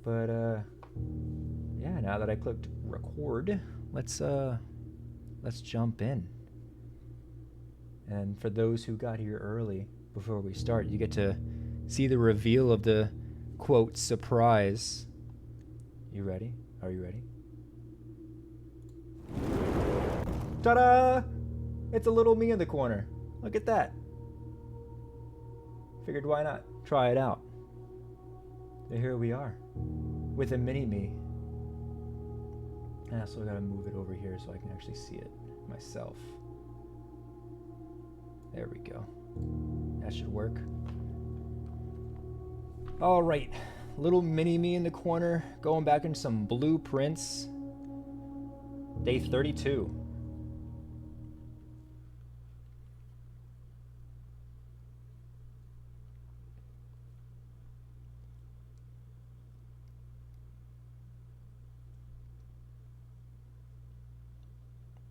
But yeah, now that I clicked record, let's jump in. And for those who got here early, before we start, you get to see the reveal of the quote surprise. You ready? Are you ready? Ta-da! It's a little me in the corner. Look at that. Figured why not try it out. So here we are with a mini me. And I still gotta move it over here so I can actually see it myself. There we go. That should work. All right, little mini me in the corner, going back into some blueprints. Day 32.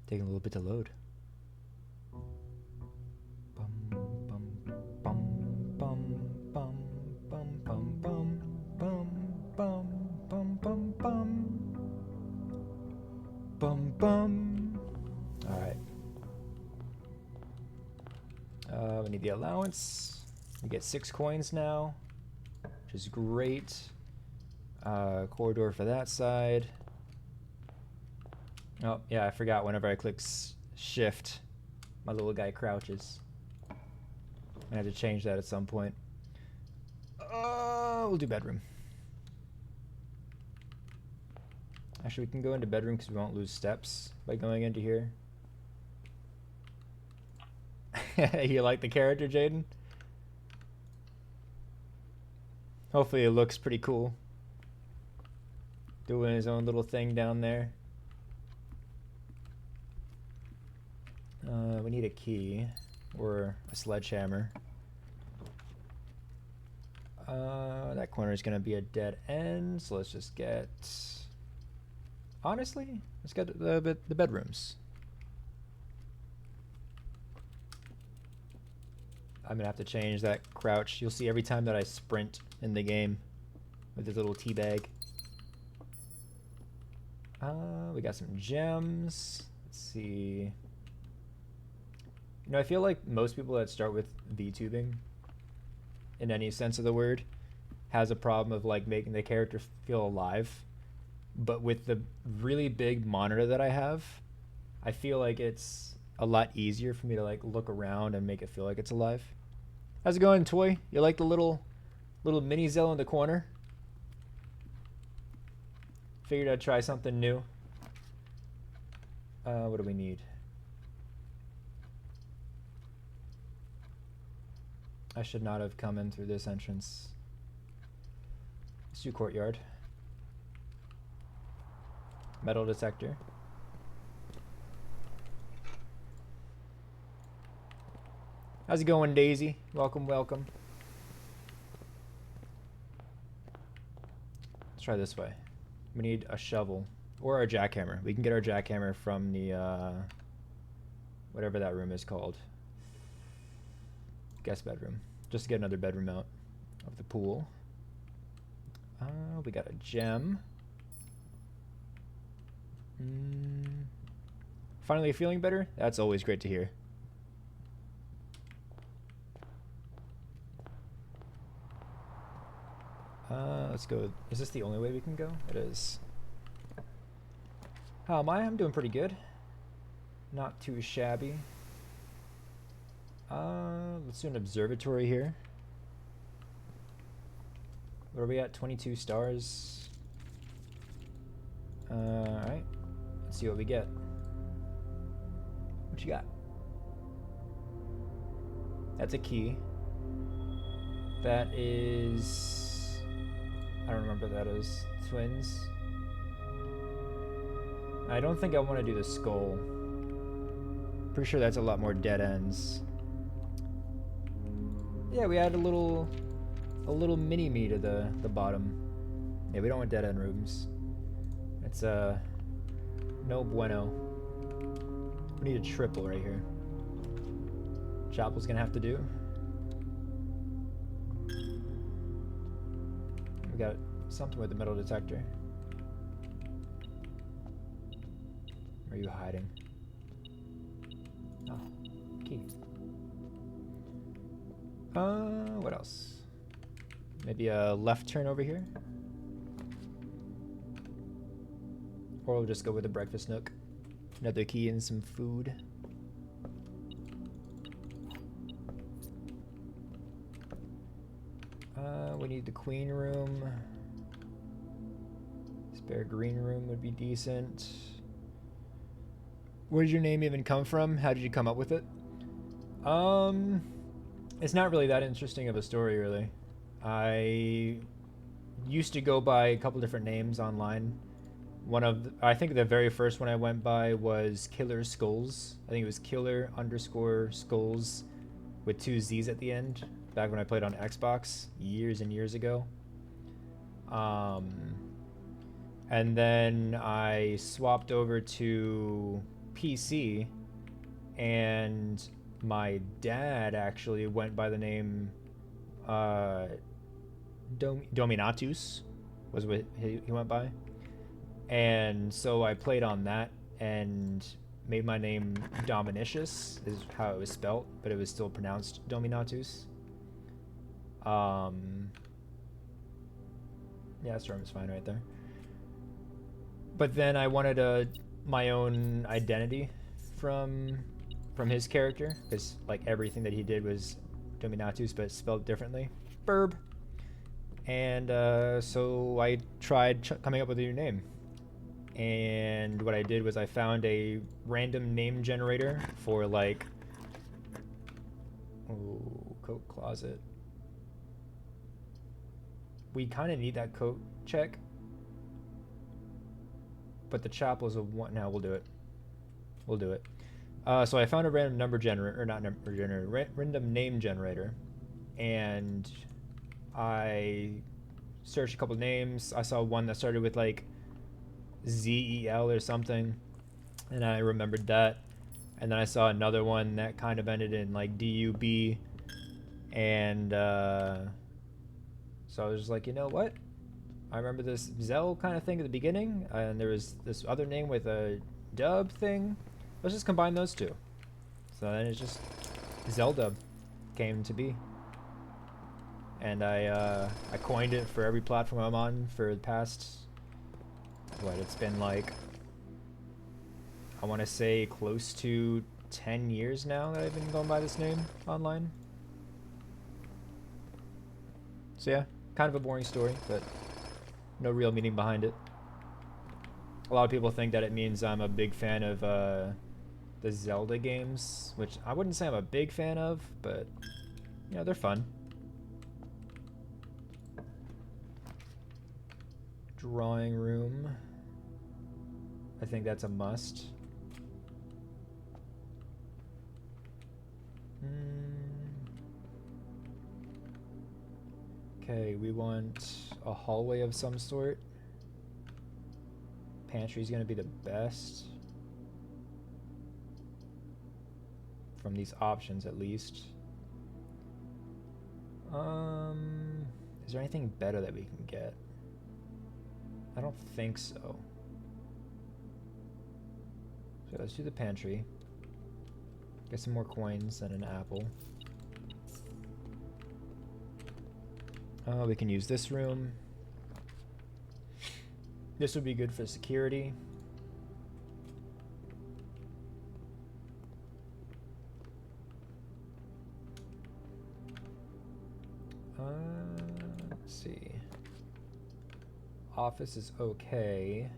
Taking a little bit to load. Alright. We need the allowance. We get 6 coins now, which is great. Corridor for that side. Oh, yeah, I forgot whenever I click shift, my little guy crouches. I have to change that at some point. We'll do bedroom. Actually, we can go into bedroom because we won't lose steps by going into here. You like the character, Jaden? Hopefully it looks pretty cool. Doing his own little thing down there. We need a key or a sledgehammer. That corner is going to be a dead end, so let's just get... Honestly, let's get the bedrooms. I'm going to have to change that crouch. You'll see every time that I sprint in the game with this little tea bag. We got some gems. Let's see... You know, I feel like most people that start with VTubing, in any sense of the word, has a problem of like making the character feel alive. But with the really big monitor that I have, I feel like it's a lot easier for me to like look around and make it feel like it's alive. How's it going, Toy? You like the little mini Zell in the corner? Figured I'd try something new. What do we need? I should not have come in through this entrance. Let's do courtyard. Metal detector. How's it going, Daisy? Welcome, welcome. Let's try this way. We need a shovel or a jackhammer. We can get our jackhammer from the whatever that room is called. Guest bedroom. Just to get another bedroom out of the pool. We got a gem. Finally feeling better? That's always great to hear. Let's go. Is this the only way we can go? It is. How am I? I'm doing pretty good. Not too shabby. Let's do an observatory here. What are we at? 22 stars. Alright. Let's see what we get. What you got? That's a key. That is... I don't remember what that is. Twins. I don't think I want to do the skull. Pretty sure that's a lot more dead ends. Yeah, we add a little mini me to the bottom. Yeah, we don't want dead end rooms. It's no bueno. We need a triple right here. Chapel's gonna have to do. We got Something with the metal detector. Where are you hiding? Oh, key. What else? Maybe a left turn over here? Or we'll just go with the breakfast nook. Another key and some food. We need the queen room. Spare green room would be decent. Where did your name even come from? How did you come up with it? It's not really that interesting of a story, really. I used to go by a couple different names online. I think the very first one I went by was Killer Skulls. I think it was Killer_Skulls with 2 Z's at the end, back when I played on Xbox years and years ago. And then I swapped over to PC, and my dad actually went by the name Dominatus, was what he went by. And so I played on that and made my name Dominicius, is how it was spelt, but it was still pronounced Dominatus. Yeah, Storm is fine right there. But then I wanted my own identity from his character, because like everything that he did was Dominatus but spelled differently. Burb. And so I tried coming up with a new name. And what I did was I found a random name generator for like coat closet. We kind of need that coat check, but the chapel's a one. Now we'll do it. We'll do it. So I found a random number generator, or not number generator, random name generator, and I searched a couple names. I saw one that started with like ZEL or something, and I remembered that. And then I saw another one that kind of ended in like DUB, and so I was just like, you know what? I remember this Zell kind of thing at the beginning, and there was this other name with a dub thing. Let's just combine those two. So then it's just Zeldub came to be. And I coined it for every platform I'm on for the past, what, it's been like, I want to say close to 10 years now that I've been going by this name online. So yeah, kind of a boring story, but no real meaning behind it. A lot of people think that it means I'm a big fan of the Zelda games, which I wouldn't say I'm a big fan of, but you know, they're fun. Drawing room. I think that's a must. Okay, we want a hallway of some sort. Pantry's gonna be the best. From these options, at least. Is there anything better that we can get? I don't think so. So let's do the pantry. Get some more coins and an apple. We can use this room. This would be good for security. Let's see. Office is okay.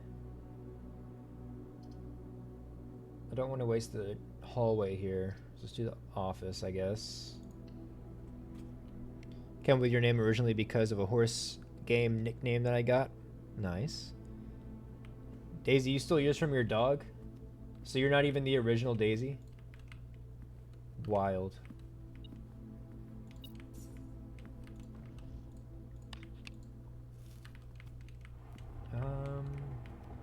I don't want to waste the hallway here. So let's do the office, I guess. Came with your name originally because of a horse game nickname that I got. Nice. Daisy, you still use from your dog? So you're not even the original Daisy? Wild.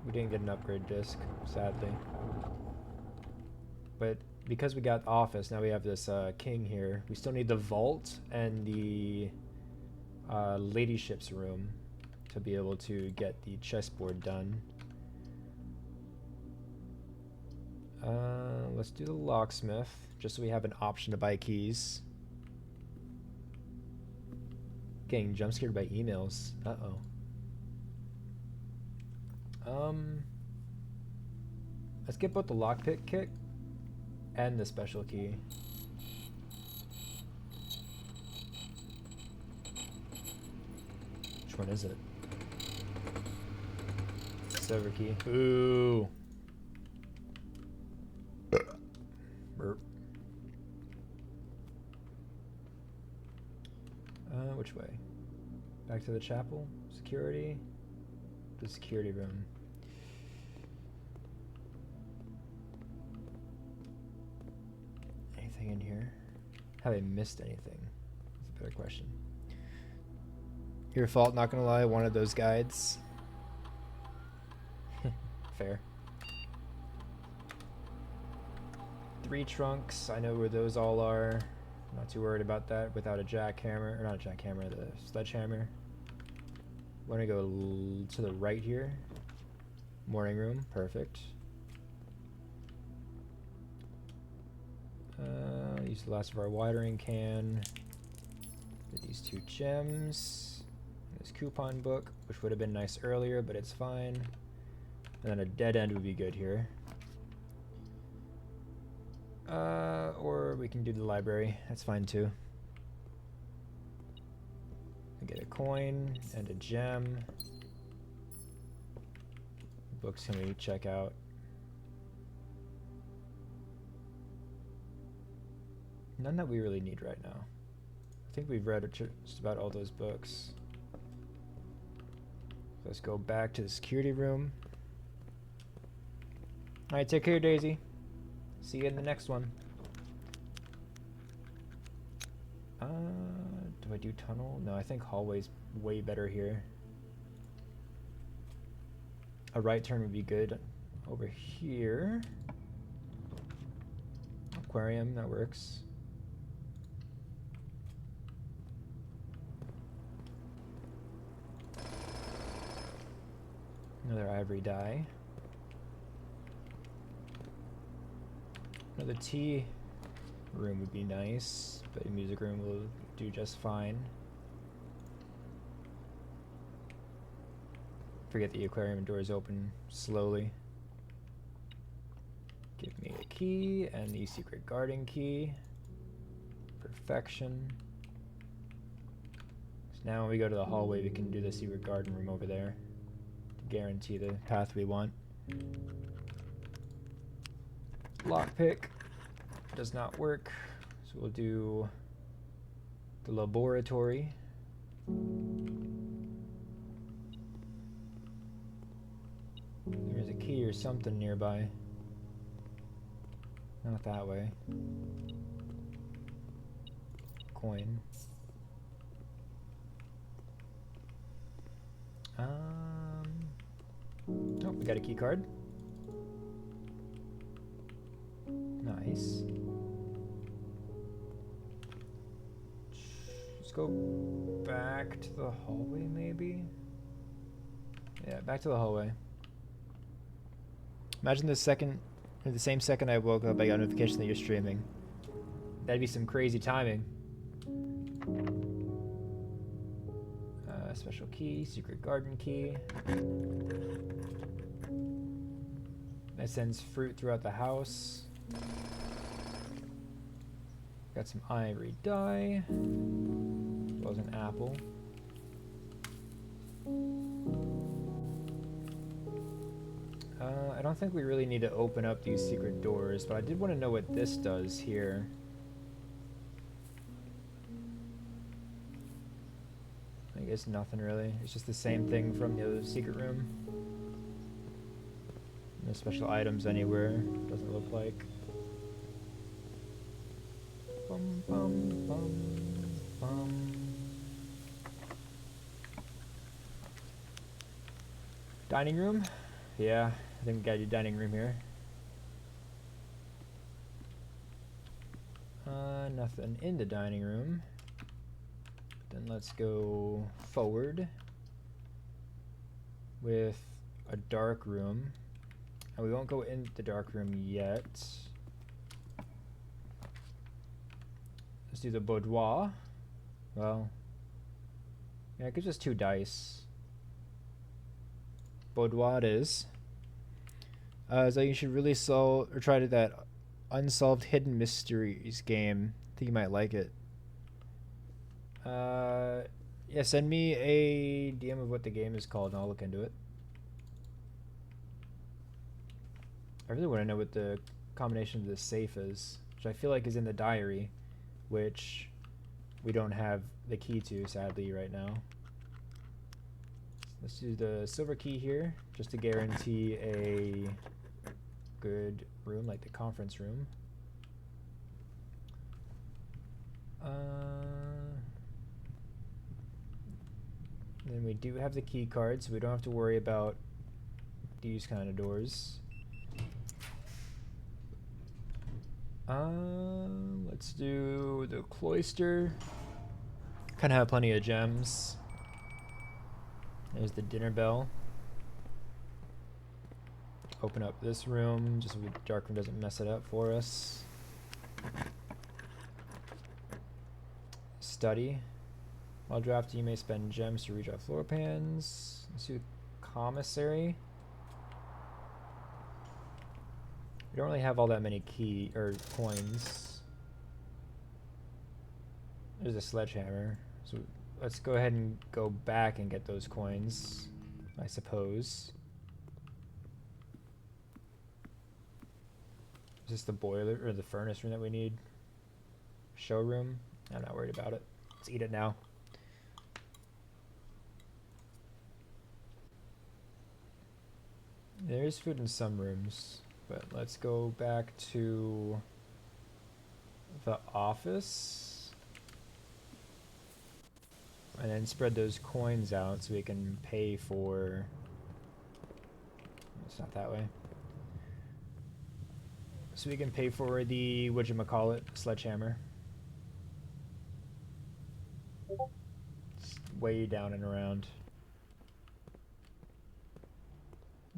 We didn't get an upgrade disc, sadly. But because we got office, now we have this king here. We still need the vault and the ladyship's room. to be able to get the chessboard done. Let's do the locksmith, just so we have an option to buy keys. Getting jump scared by emails. Uh-oh. Let's get both the lockpick kit and the special key. Which one is it? Silver key. Ooh. Burp. Which way? Back to the chapel? Security? The security room. Anything in here? Have I missed anything? That's a better question. Your fault, not gonna lie, one of those guides. Fair. 3 trunks, I know where those all are. Not too worried about that without a jackhammer, or not a jackhammer, the sledgehammer. We're gonna go to the right here. Morning room, perfect. Use the last of our watering can. Get these 2 gems. This coupon book, which would have been nice earlier, but it's fine. And then a dead end would be good here. Or we can do the library. That's fine too. We get a coin and a gem. Books can we check out? None that we really need right now. I think we've read just about all those books. Let's go back to the security room. Alright, take care, Daisy. See you in the next one. Do I do tunnel? No, I think hallway's way better here. A right turn would be good. Over here. Aquarium, that works. Another ivory die. Another tea room would be nice, but a music room will do just fine. Forget the aquarium doors open slowly. Give me a key and the secret garden key. Perfection. So now when we go to the hallway, we can do the secret garden room over there to guarantee the path we want. Lockpick does not work, so we'll do the laboratory. There's a key or something nearby. Not that way. Coin. Oh, we got a key card. Nice. Let's go back to the hallway, maybe? Yeah, back to the hallway. Imagine the same second I woke up, I got a notification that you're streaming. That'd be some crazy timing. Special key, secret garden key. That sends fruit throughout the house. Got some ivory dye, as well as an apple. I don't think we really need to open up these secret doors, but I did want to know what this does here. I guess nothing really. It's just the same thing from the other secret room. No special items anywhere, doesn't look like. Bum, bum, bum, bum. Dining room? Yeah, I think we gotta do dining room here. Nothing in the dining room. Then let's go forward. with a dark room. And we won't go in the dark room yet. Let's do the boudoir. Well, yeah, I could just 2 dice. Boudoir it is. So you should really try to that Unsolved Hidden Mysteries game. I think you might like it. Yeah, send me a DM of what the game is called and I'll look into it. I really want to know what the combination of the safe is, which I feel like is in the diary, which we don't have the key to, sadly, right now. Let's do the silver key here, just to guarantee a good room, like the conference room. Then we do have the key card, so we don't have to worry about these kind of doors. Let's do the cloister. Kind of have plenty of gems. There's the dinner bell. Open up this room, just so the dark room doesn't mess it up for us. Study. While drafting, you may spend gems to redraw floor pans. Let's do commissary. We don't really have all that many coins. There's a sledgehammer. So let's go ahead and go back and get those coins, I suppose. Is this the boiler or the furnace room that we need? Showroom? I'm not worried about it. Let's eat it now. There's food in some rooms, but let's go back to the office and then spread those coins out so we can pay for... It's not that way. So we can pay for the, whatchamacallit, sledgehammer. It's way down and around.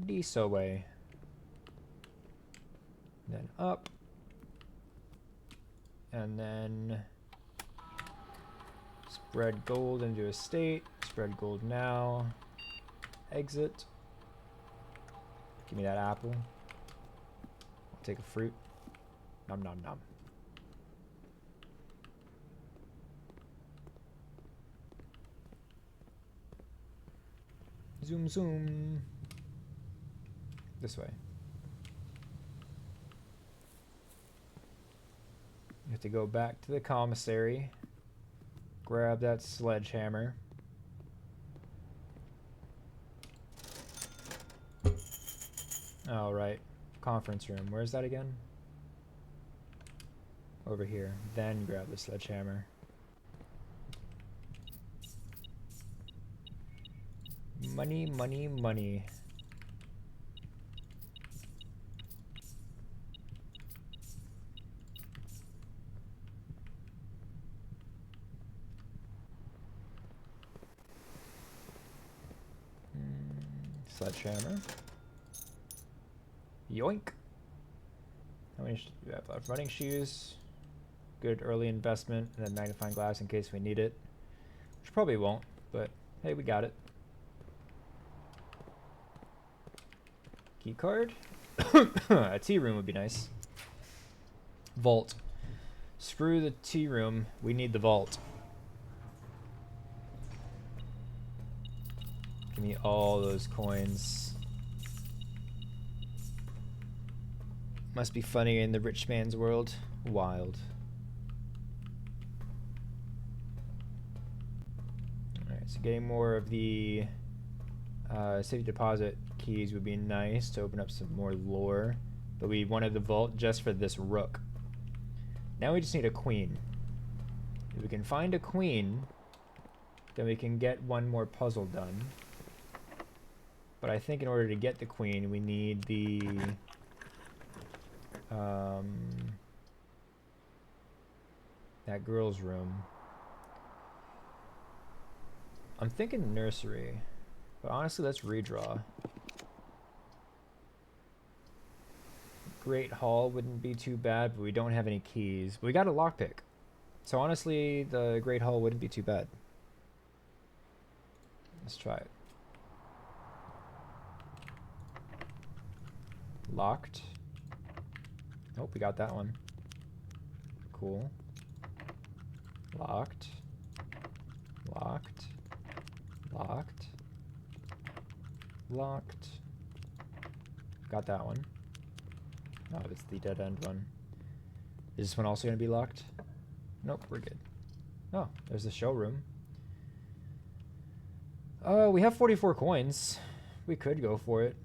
This way. Then up. And then spread gold into a state. Spread gold now. Exit. Give me that apple. I'll take a fruit. Nom nom nom. Zoom zoom. This way. You have to go back to the commissary. Grab that sledgehammer. All right. Conference room. Where's that again? Over here. Then grab the sledgehammer. Money, money, money. Sledgehammer. Yoink. How many do we have left? Running shoes. Good early investment, and then magnifying glass in case we need it. Which probably won't, but hey, we got it. Key card. A tea room would be nice. Vault. Screw the tea room. We need the vault. Give me all those coins. Must be funny in the rich man's world. Wild. Alright, so getting more of the safe deposit keys would be nice to open up some more lore. But we wanted the vault just for this rook. Now we just need a queen. If we can find a queen, then we can get one more puzzle done. But I think in order to get the queen, we need the that girl's room. I'm thinking nursery. But honestly, let's redraw. Great Hall wouldn't be too bad, but we don't have any keys. We got a lockpick. So honestly, the Great Hall wouldn't be too bad. Let's try it. Locked. Nope, we got that one. Cool. Locked. Locked. Locked. Locked. Got that one. No, it's the dead end one. Is this one also going to be locked? Nope, we're good. Oh, there's the showroom. We have 44 coins. We could go for it.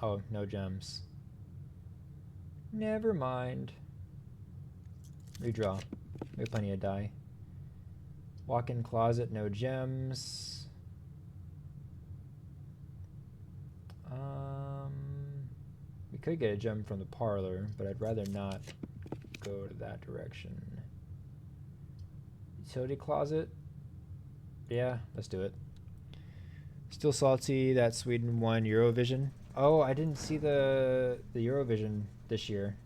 Oh, no gems. Never mind. Redraw. We have plenty of die. Walk-in closet, no gems. We could get a gem from the parlor, but I'd rather not go to that direction. Utility closet. Yeah, let's do it. Still salty that Sweden won Eurovision. Oh, I didn't see the Eurovision this year.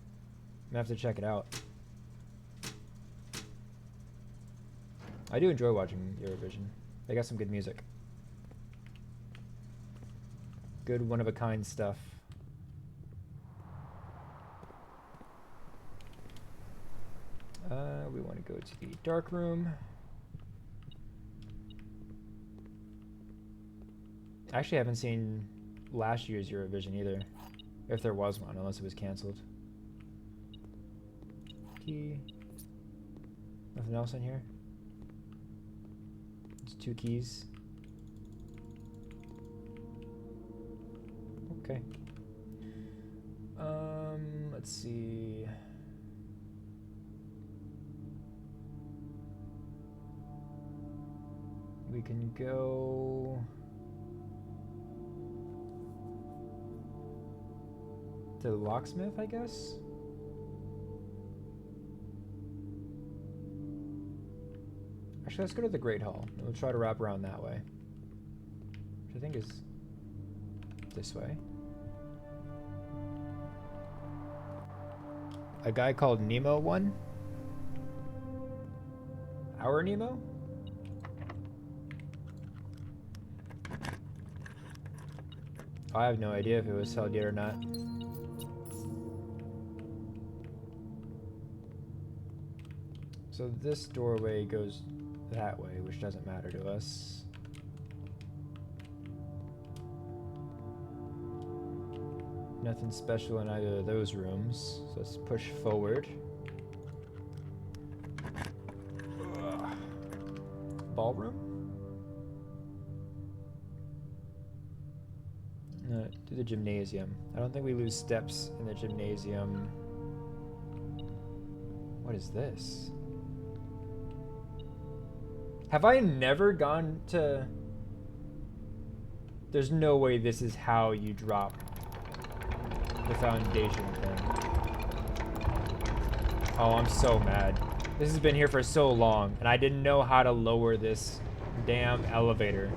I'm gonna have to check it out. I do enjoy watching Eurovision. They got some good music. Good one-of-a-kind stuff. We want to go to the dark room. Actually, I haven't seen last year's Eurovision either. If there was one, unless it was canceled. Key. Nothing else in here? It's 2 keys. Okay. Let's see. We can go to the locksmith, I guess. Actually, let's go to the Great Hall. We'll try to wrap around that way, which I think is this way. A guy called Nemo won? Our Nemo? I have no idea if it was sold yet or not. So this doorway goes that way, which doesn't matter to us. Nothing special in either of those rooms, so let's push forward. Ballroom? No, do the gymnasium. I don't think we lose steps in the gymnasium. What is this? Have I never gone to... There's no way this is how you drop the foundation thing. Oh, I'm so mad. This has been here for so long, and I didn't know how to lower this damn elevator.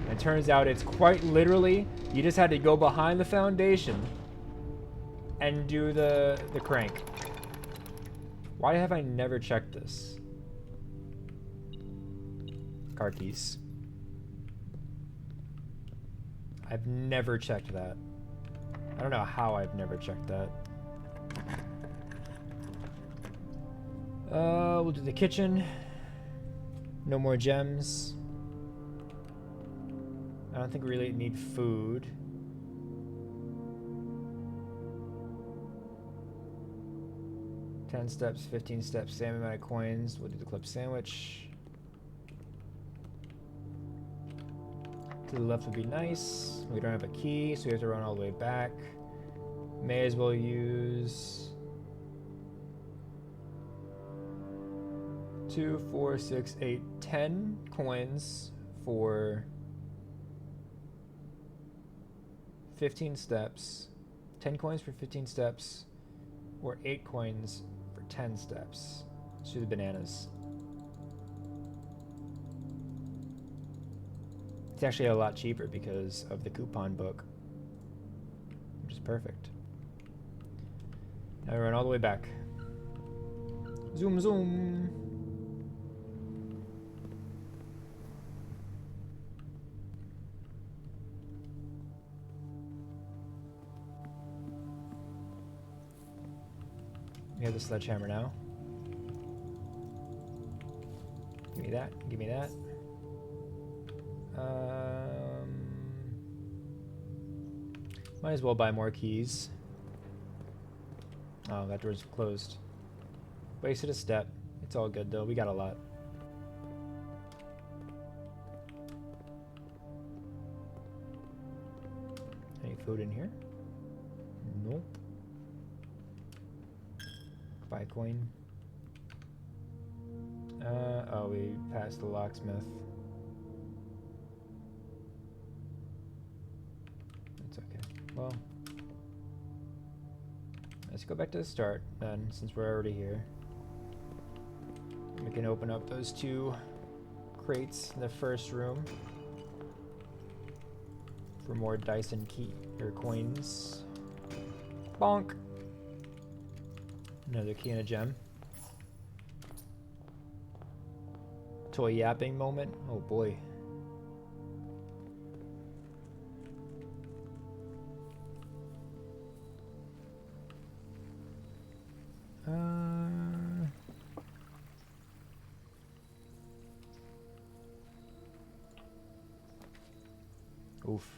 And it turns out it's quite literally, you just had to go behind the foundation and do the crank. Why have I never checked this? Car keys. I've never checked that. I don't know how I've never checked that. We'll do the kitchen. No more gems. I don't think we really need food. $10 steps, 15 steps, same amount of coins. We'll do the club sandwich. To the left would be nice. We don't have a key, so we have to run all the way back. May as well use 2, 4, 6, 8, 10 coins for 15 steps. 10 coins for 15 steps, or 8 coins for 10 steps. Let's do the bananas. It's actually a lot cheaper because of the coupon book, which is perfect. Now we run all the way back. Zoom, zoom. We have the sledgehammer now. Give me that. Give me that. Might as well buy more keys. Oh, that door's closed. Wasted a step. It's all good though. We got a lot. Any food in here? Nope. Buy a coin. Oh, we passed the locksmith. That's okay. Well, let's go back to the start then, since we're already here. We can open up those two crates in the first room for more dice and key or coins. Bonk. Another key and a gem. Toy yapping moment. Oh boy. Oof.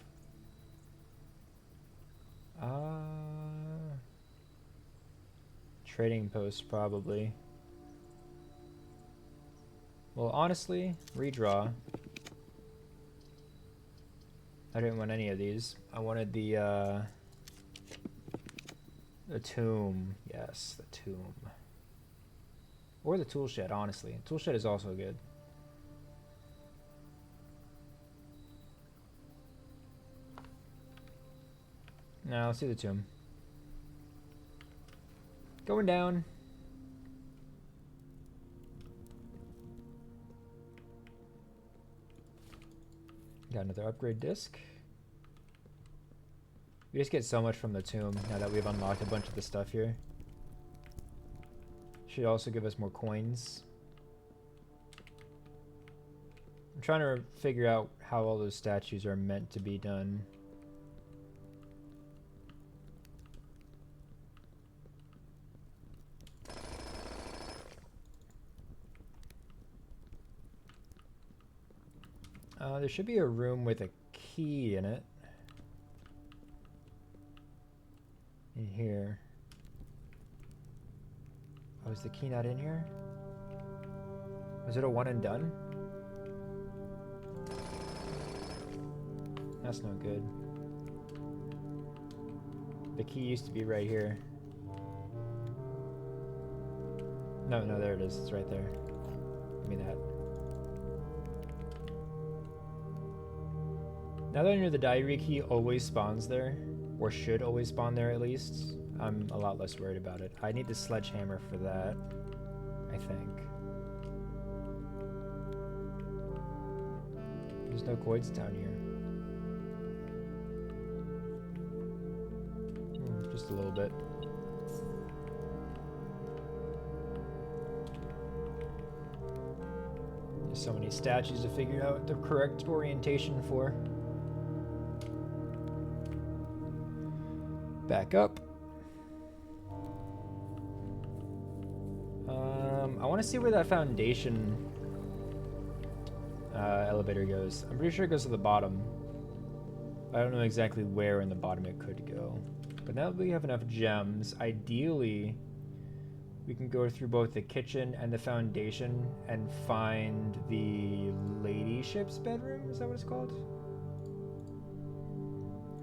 Trading post probably. Well, honestly, redraw. I didn't want any of these. I wanted the tomb. Yes, the tomb. Or the tool shed, honestly. Tool shed is also good. Now, let's see the tomb. Going down. Got another upgrade disc. We just get so much from the tomb now that we've unlocked a bunch of the stuff here. Should also give us more coins. I'm trying to figure out how all those statues are meant to be done. There should be a room with a key in it. In here. Oh, is the key not in here? Was it a one and done? That's no good. The key used to be right here. No, there it is. It's right there. Give me that. Now that I know the diary key always spawns there, or should always spawn there at least, I'm a lot less worried about it. I need the sledgehammer for that, I think. There's no coins down here. Just a little bit. There's so many statues to figure out the correct orientation for. Back up. I want to see where that foundation elevator goes. I'm pretty sure it goes to the bottom. I don't know exactly where in the bottom it could go. But now that we have enough gems, ideally we can go through both the kitchen and the foundation and find the ladyship's bedroom. Is that what it's called?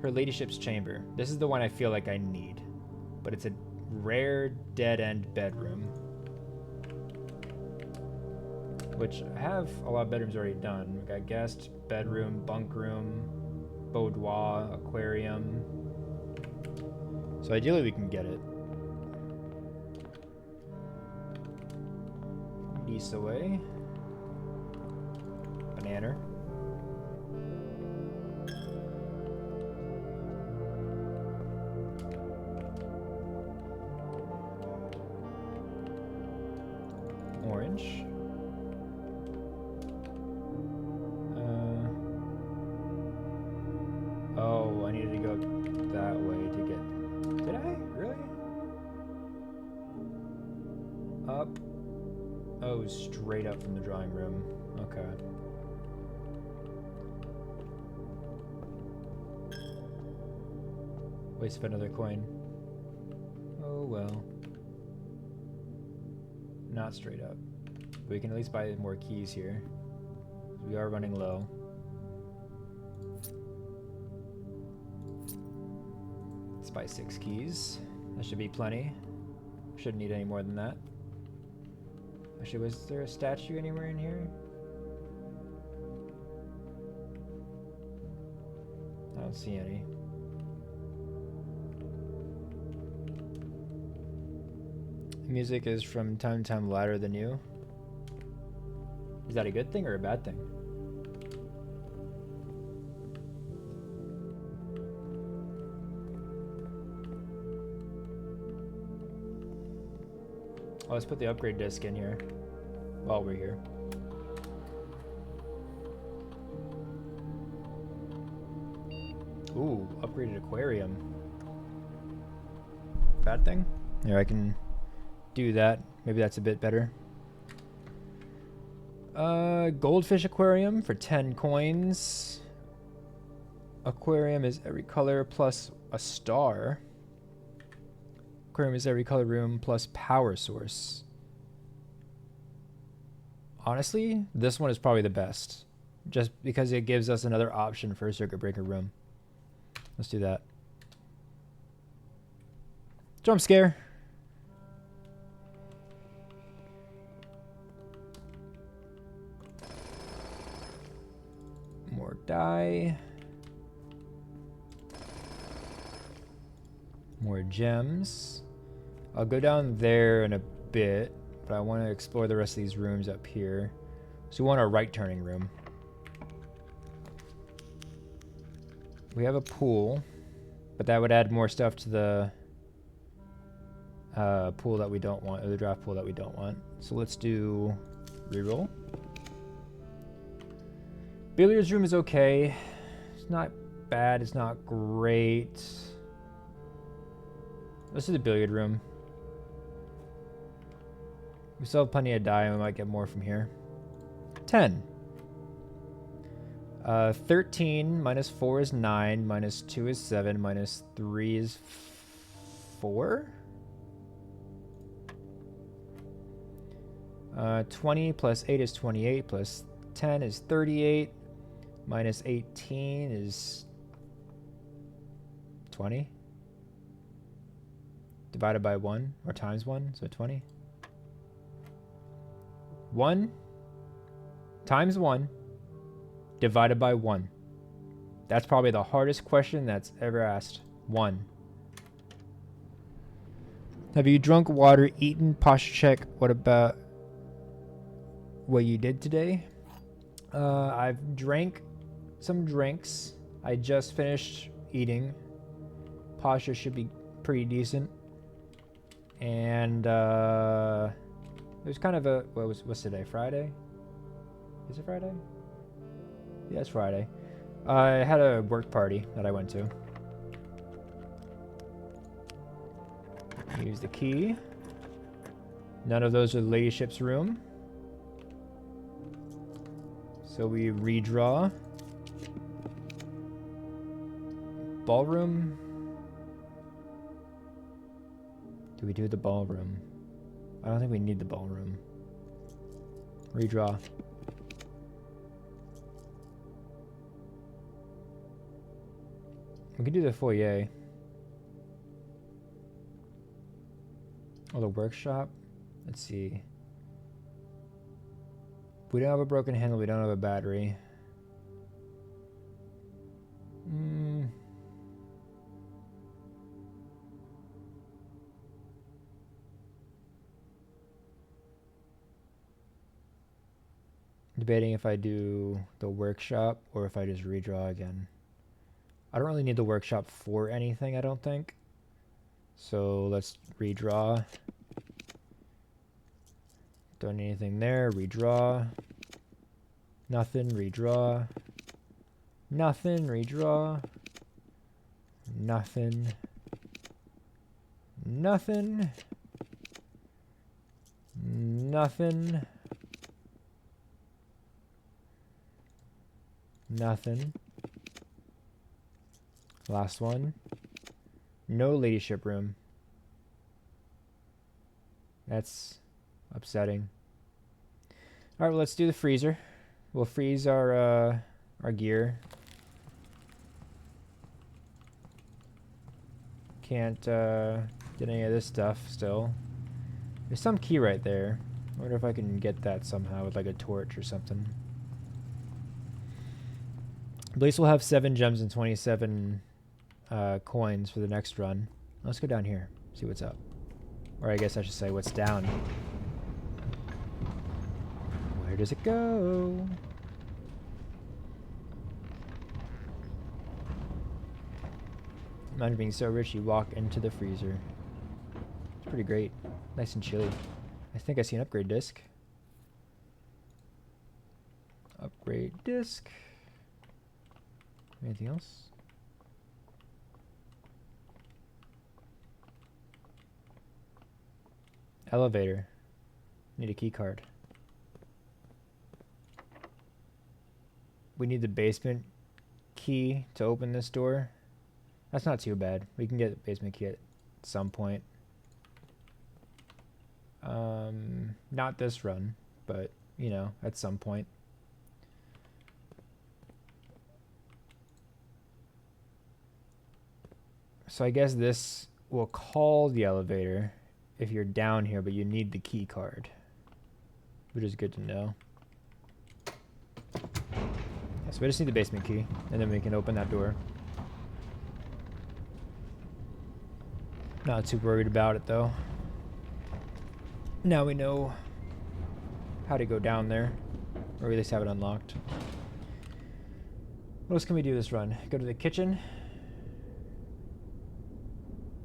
Her ladyship's chamber. This is the one I feel like I need. But it's a rare dead-end bedroom. Which I have a lot of bedrooms already done. We got guest, bedroom, bunk room, boudoir, aquarium. So ideally we can get it. Geese away. Banana. Oh, straight up from the drawing room. Okay. Waste of another coin. Oh well. Not straight up. But we can at least buy more keys here. We are running low. Let's buy 6 keys. That should be plenty. Shouldn't need any more than that. Actually, was there a statue anywhere in here? I don't see any. Music is from time to time louder than you. Is that a good thing or a bad thing? Oh, let's put the upgrade disc in here while we're here. Ooh, upgraded aquarium. Bad thing? Here, I can do that. Maybe that's a bit better. Goldfish aquarium for 10 coins. Aquarium is every color plus a star. Aquarium is every color room plus power source. Honestly, this one is probably the best. Just because it gives us another option for a circuit breaker room. Let's do that. Jump scare. More die. More gems. I'll go down there in a bit, but I want to explore the rest of these rooms up here. So we want a right turning room. We have a pool, but that would add more stuff to the pool that we don't want, or the draft pool that we don't want. So let's do reroll. Billiards room is okay. It's not bad. It's not great. Let's do the billiard room. We still have plenty of die, and we might get more from here. 10. 13 minus 4 is 9, minus 2 is 7, minus 3 is 4. 20 plus 8 is 28, plus 10 is 38, minus 18 is 20. Divided by 1, or times 1, so 20. 1 times 1 divided by 1. That's probably the hardest question that's ever asked. 1. Have you drunk water, eaten, posture check? What about what you did today? I've drank some drinks. I just finished eating. Posture should be pretty decent. And there's kind of a what's today? Friday? Is it Friday? Yeah, it's Friday. I had a work party that I went to. Use the key. None of those are the ladyship's room. So we redraw. Ballroom. Do we do the ballroom? I don't think we need the ballroom. Redraw. We can do the foyer. Or the workshop. Let's see. We don't have a broken handle. We don't have a battery. Debating if I do the workshop or if I just redraw again. I don't really need the workshop for anything, I don't think. So let's redraw. Don't need anything there. Redraw. Nothing. Redraw. Nothing. Redraw. Nothing. Nothing. Nothing. Nothing. Last one. No ladyship room. That's upsetting. All right, well, let's do the freezer. We'll freeze our gear. Can't get any of this stuff still. There's some key right there. I wonder if I can get that somehow with like a torch or something. At least we'll have 7 gems and 27 coins for the next run. Let's go down here, see what's up. Or I guess I should say what's down. Where does it go? Imagine being so rich you walk into the freezer. It's pretty great. Nice and chilly. I think I see an upgrade disc. Upgrade disc. Anything else? Elevator. Need a key card. We need the basement key to open this door. That's not too bad. We can get the basement key at some point. Not this run, but, you know, at some point. So I guess this will call the elevator if you're down here, but you need the key card, which is good to know. Yeah, so we just need the basement key, and then we can open that door. Not too worried about it, though. Now we know how to go down there, or at least have it unlocked. What else can we do this run? Go to the kitchen.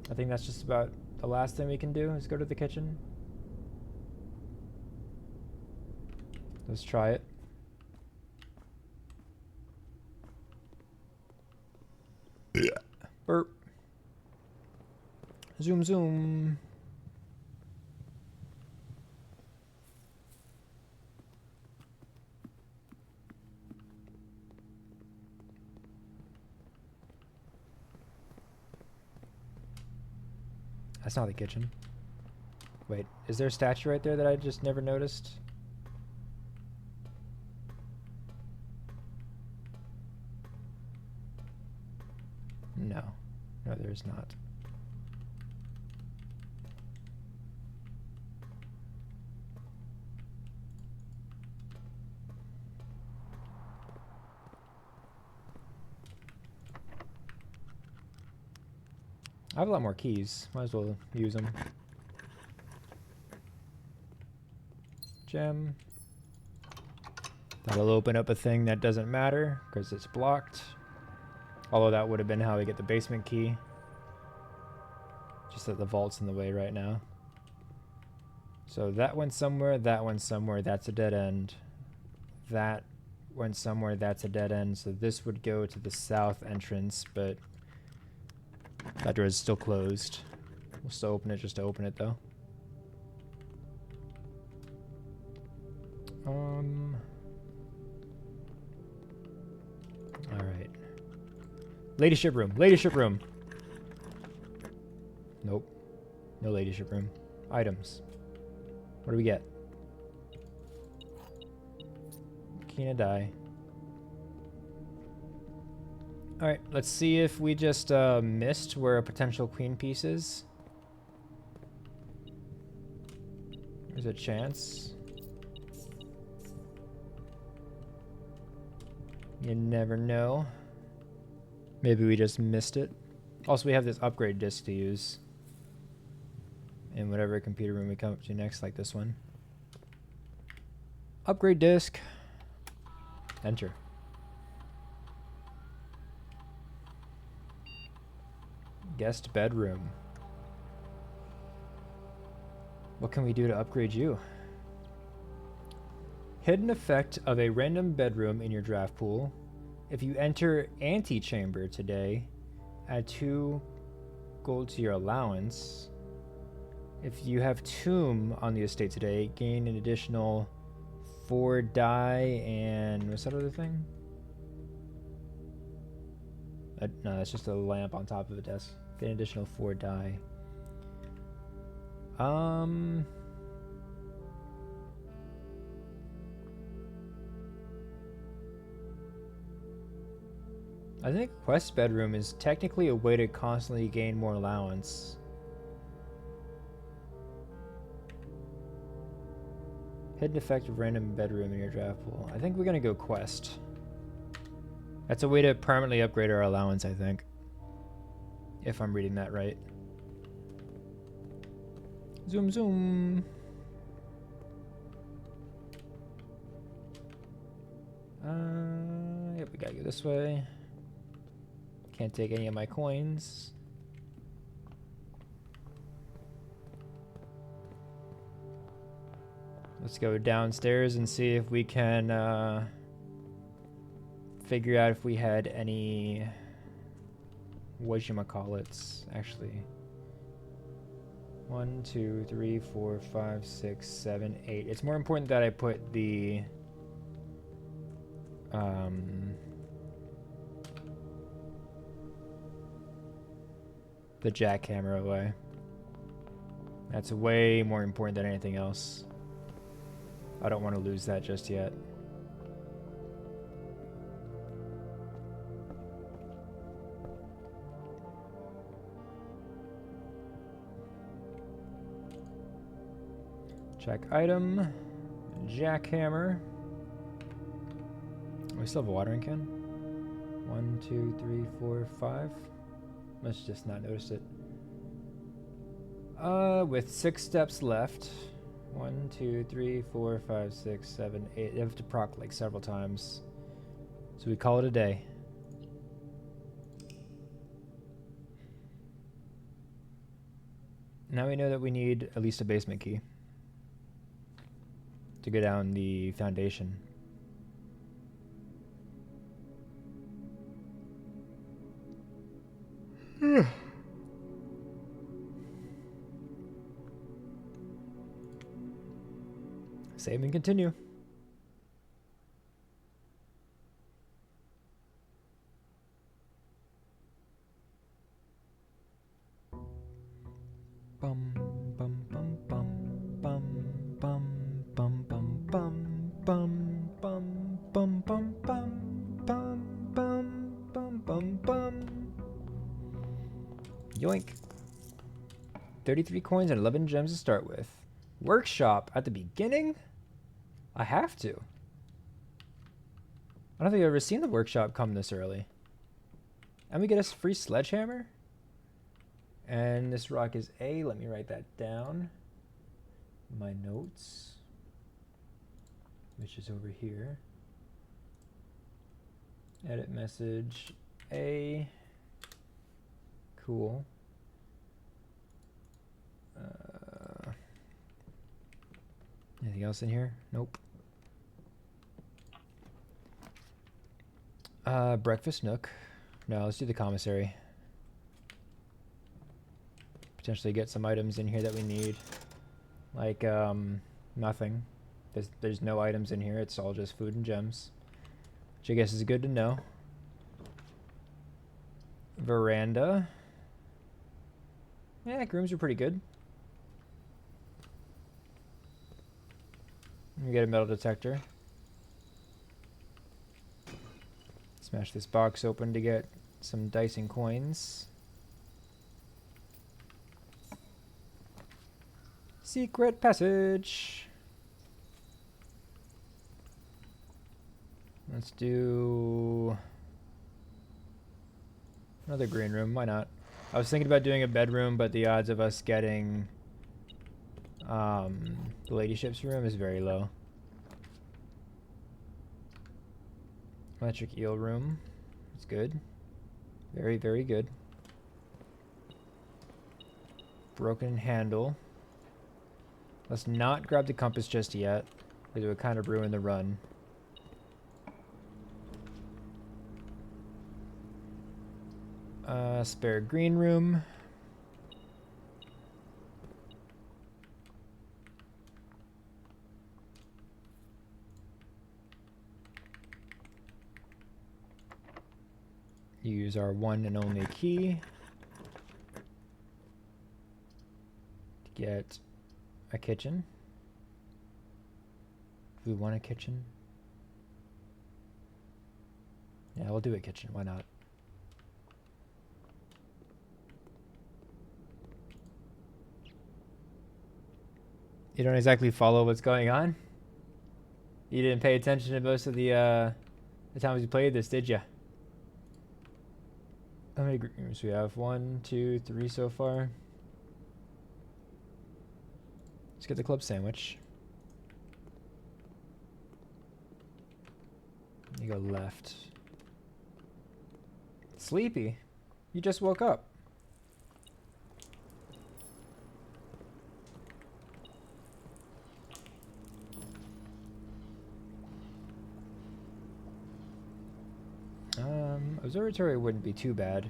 I think that's just about the last thing we can do is go to the kitchen. Let's try it. Burp. Zoom, zoom. That's not the kitchen. Wait, is there a statue right there that I just never noticed? No. No, there's not. I have a lot more keys. Might as well use them. Gem. That'll open up a thing that doesn't matter because it's blocked. Although that would have been how we get the basement key. Just that the vault's in the way right now. So that went somewhere, that went somewhere, that's a dead end. That went somewhere, that's a dead end. So this would go to the south entrance, but that door is still closed. We'll still open it just to open it, though. Alright. Ladyship room. Ladyship room. Nope. No ladyship room. Items. What do we get? Kina die. Alright, let's see if we just missed where a potential queen piece is. There's a chance. You never know. Maybe we just missed it. Also, we have this upgrade disc to use in whatever computer room we come up to next, like this one. Upgrade disc. Enter. Guest bedroom. What can we do to upgrade you? Hidden effect of a random bedroom in your draft pool. If you enter antechamber today, add 2 gold to your allowance. If you have tomb on the estate today, gain an additional 4 die and what's that other thing? No, that's just a lamp on top of a desk. Get an additional 4 die. I think quest bedroom is technically a way to constantly gain more allowance. Hidden effect of random bedroom in your draft pool. I think we're gonna go quest. That's a way to permanently upgrade our allowance, I think. If I'm reading that right. Zoom, zoom. Yep, we gotta go this way. Can't take any of my coins. Let's go downstairs and see if we can figure out if we had any whatchamacallits, actually. 1, 2, 3, 4, 5, 6, 7, 8. It's more important that I put the jackhammer away. That's way more important than anything else. I don't want to lose that just yet. Check item. Jackhammer. We still have a watering can. 1, 2, 3, 4, 5. Must just not noticed it. With 6 steps left. 1, 2, 3, 4, 5, 6, 7, 8. You have to proc like several times. So we call it a day. Now we know that we need at least a basement key to go down the foundation. Save and continue. Bum bum bum bum bum bum bum bum bum bum bum bum bum bum bum bum bum bum. Yoink. 33 coins and 11 gems to start with. Workshop at the beginning? I have to. I don't think I've ever seen the workshop come this early. And we get a free sledgehammer? And this rock is A. Let me write that down. My notes. Which is over here. Edit message A. Cool. Anything else in here? Nope. Breakfast nook. No, let's do the commissary. Potentially get some items in here that we need. Like, nothing. There's no items in here. It's all just food and gems. Which I guess is good to know. Veranda. Yeah, rooms are pretty good. We get a metal detector. Smash this box open to get some dice and coins. Secret passage. Let's do another green room. Why not? I was thinking about doing a bedroom, but the odds of us getting the ladyship's room is very low. Electric eel room. It's good. Very, very good. Broken handle. Let's not grab the compass just yet, because it would kind of ruin the run. Spare green room. Use our one and only key to get a kitchen. Do we want a kitchen? Yeah, we'll do a kitchen. Why not? You don't exactly follow what's going on? You didn't pay attention to most of the times you played this, did you? How many rooms we have? 1, 2, 3 so far. Let's get the club sandwich. You go left. Sleepy? You just woke up. Observatory wouldn't be too bad.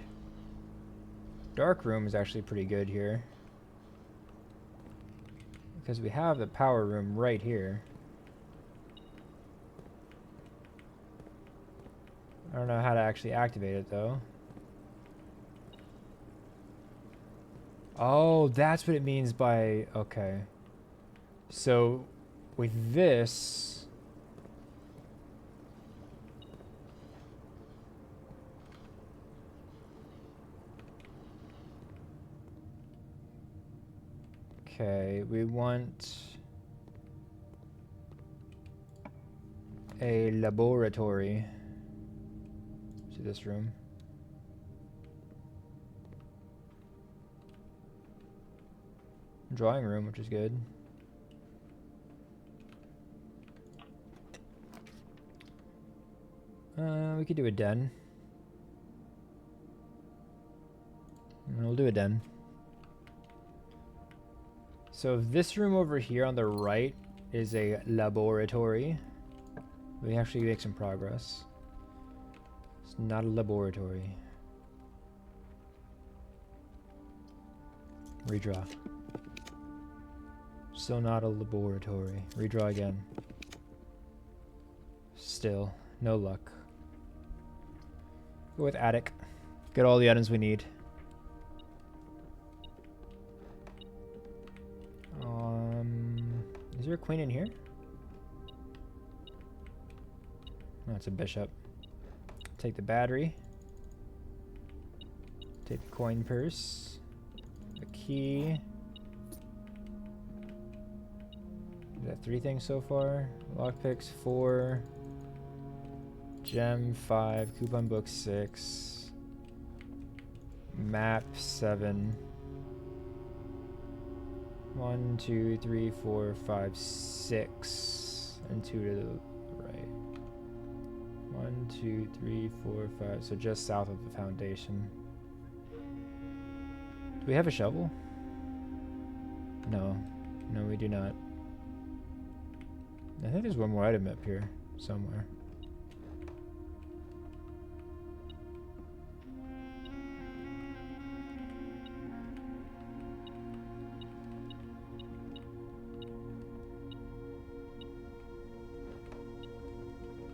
Dark room is actually pretty good here, because we have the power room right here. I don't know how to actually activate it though. Oh, that's what it means by... Okay. So, with this... Okay, we want a laboratory. See this room? Drawing room, which is good. We could do a den. We'll do a den. So this room over here on the right is a laboratory. We actually make some progress. It's not a laboratory. Redraw. Still not a laboratory. Redraw again. Still no luck. Go with attic. Get all the items we need. Is there a queen in here? No, it's a bishop. Take the battery. Take the coin purse. The key. Is that 3 things so far? Lockpicks 4. Gem 5. Coupon book 6. Map 7. 1, 2, 3, 4, 5, 6. And 2 to the right. 1, 2, 3, 4, 5. So just south of the foundation. Do we have a shovel? No. No, we do not. I think there's one more item up here somewhere.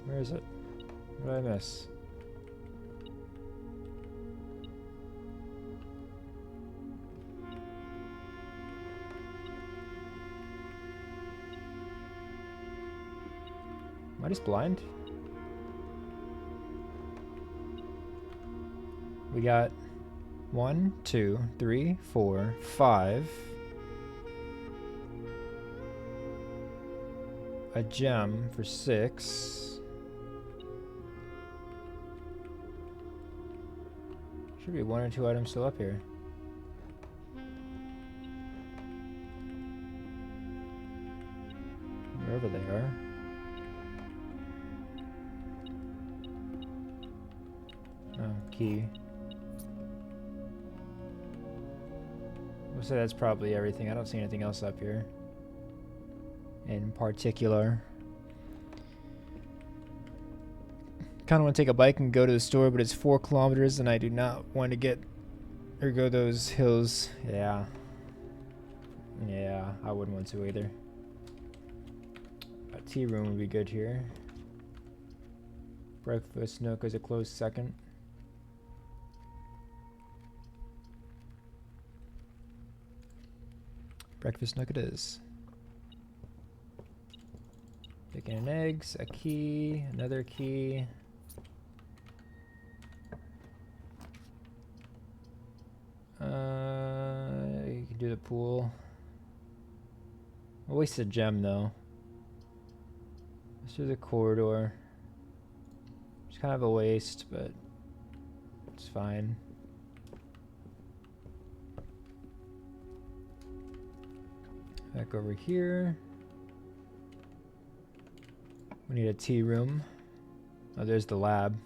Where is it? What did I miss? Am I just blind? We got 1, 2, 3, 4, 5. A gem for 6. Should be 1 or 2 items still up here. Wherever they are. Oh, key. We'll say that's probably everything. I don't see anything else up here in particular. Kind of want to take a bike and go to the store, but it's 4 kilometers and I do not want to get or go those hills. Yeah, I wouldn't want to either. A tea room would be good here. Breakfast nook is a close second. Breakfast nook it is. Bacon and eggs, a key, another key. You can do the pool. I wasted a gem though. Let's do the corridor. It's kind of a waste, but it's fine. Back over here. We need a tea room. Oh, there's the lab.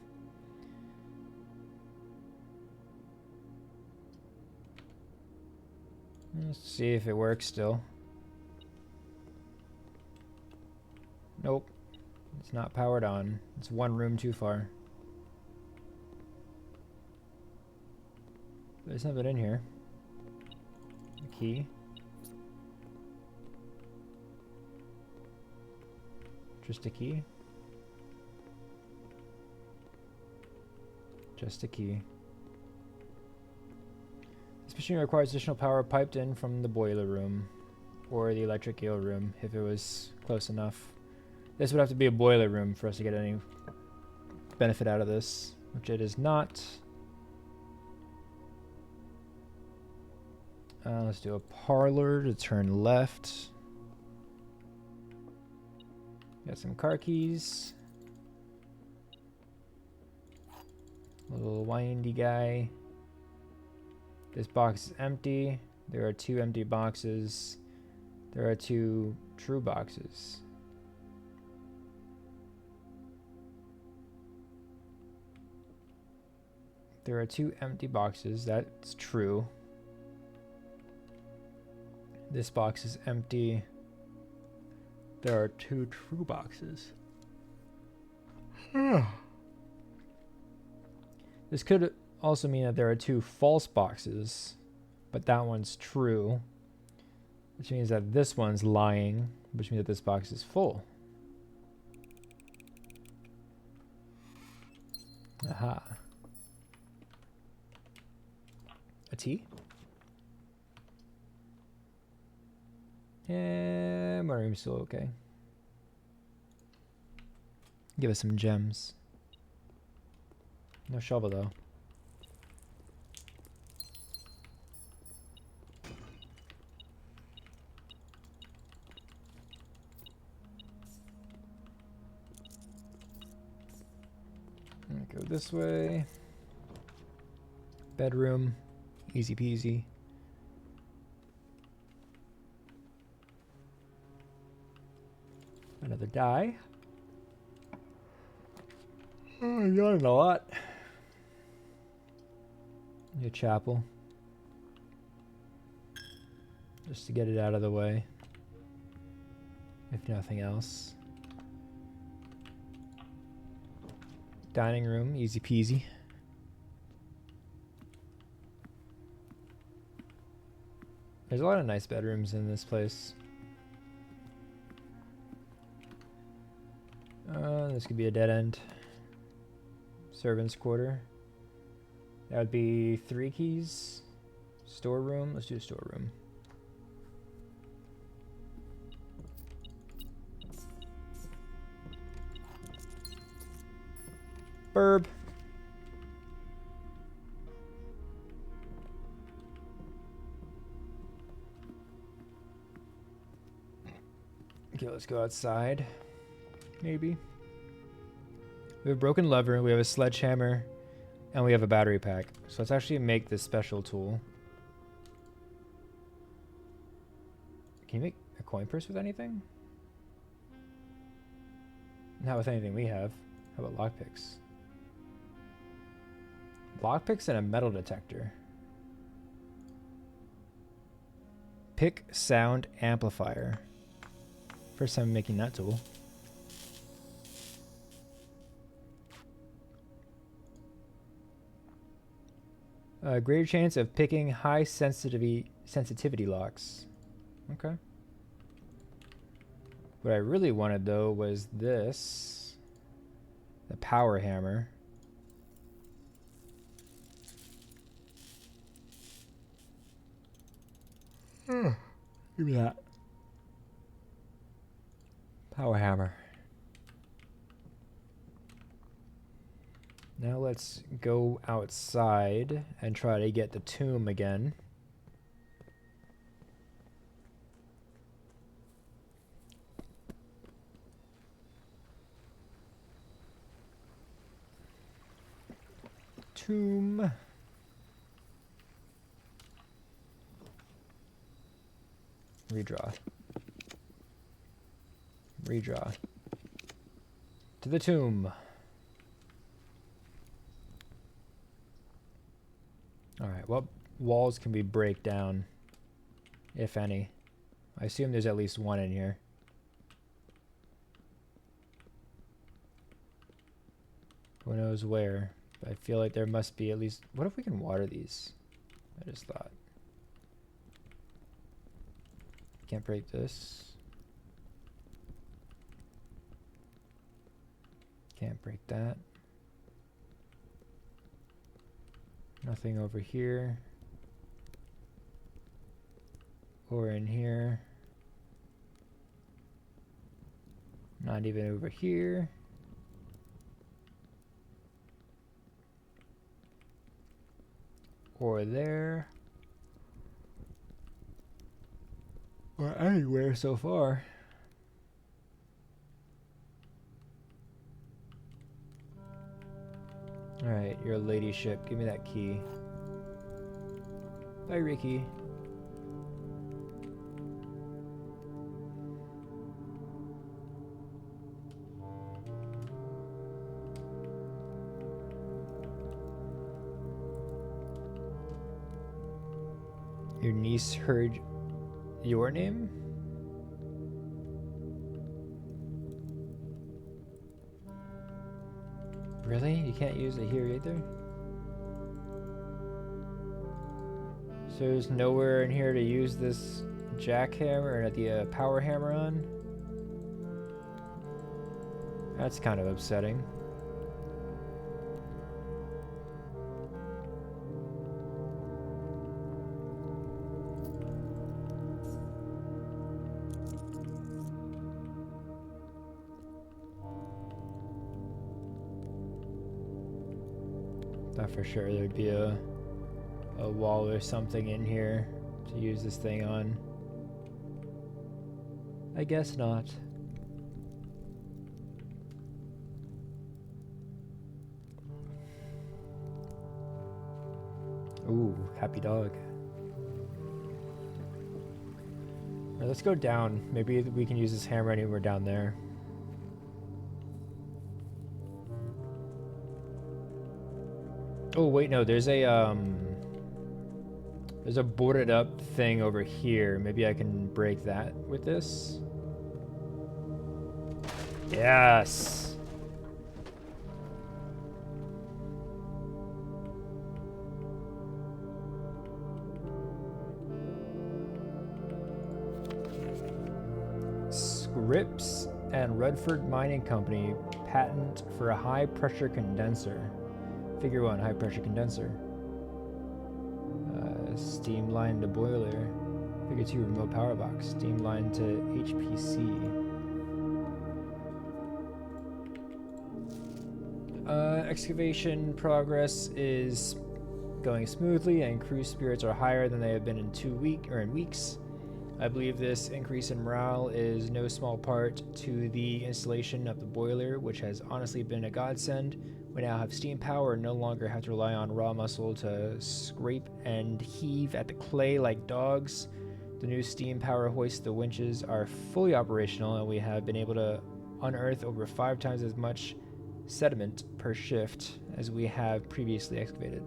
Let's see if it works still. Nope. It's not powered on. It's one room too far. There's nothing in here. A key. Just a key. Just a key. This machine requires additional power piped in from the boiler room or the electric eel room if it was close enough. This would have to be a boiler room for us to get any benefit out of this, which it is not. Let's do a parlor to turn left. Got some car keys. Little windy guy. This box is empty. There are 2 empty boxes. There are 2 true boxes. There are 2 empty boxes. That's true. This box is empty. There are 2 true boxes. This could also mean that there are 2 false boxes, but that one's true, which means that this one's lying, which means that this box is full. Aha. A tea? Yeah, my room's still okay. Give us some gems. No shovel though. Go this way. Bedroom. Easy peasy. Another die. Oh, I'm yawning a lot. New chapel. Just to get it out of the way. If nothing else. Dining room, easy peasy. There's a lot of nice bedrooms in this place. This could be a dead end. Servant's quarter. That would be 3 keys. Storeroom. Let's do a storeroom. Burb. Okay, let's go outside. Maybe. We have a broken lever, we have a sledgehammer, and we have a battery pack. So let's actually make this special tool. Can you make a coin purse with anything? Not with anything we have. How about lockpicks? Lockpicks and a metal detector. Pick sound amplifier. First time making that tool. Greater chance of picking high sensitivity locks. Okay. What I really wanted though was this. The power hammer. Give me that. Power hammer. Now let's go outside and try to get the tomb again. Tomb. Redraw. Redraw. To the tomb. Alright, what walls can we break down? If any. I assume there's at least one in here. Who knows where? But I feel like there must be at least... What if we can water these? I just thought. Can't break this. Can't break that. Nothing over here. Or in here. Not even over here. Or there. Or anywhere so far. Alright, your ladyship. Give me that key. Bye, Ricky. Your niece heard your name? Really? You can't use it here either? So there's nowhere in here to use this jackhammer or the power hammer on? That's kind of upsetting. Thought for sure there'd be a wall or something in here to use this thing on. I guess not. Ooh, happy dog. All right, let's go down. Maybe we can use this hammer anywhere down there. Oh wait, no, there's a boarded up thing over here. Maybe I can break that with this. Yes. Scripps and Redford Mining Company patent for a high pressure condenser. Figure 1, high pressure condenser. Steam line to boiler. Figure 2, remote power box. Steam line to HPC. Excavation progress is going smoothly and crew spirits are higher than they have been in weeks. I believe this increase in morale is no small part to the installation of the boiler, which has honestly been a godsend. We now have steam power and no longer have to rely on raw muscle to scrape and heave at the clay like dogs. The new steam power hoists, the winches, are fully operational, and we have been able to unearth over 5 times as much sediment per shift as we have previously excavated.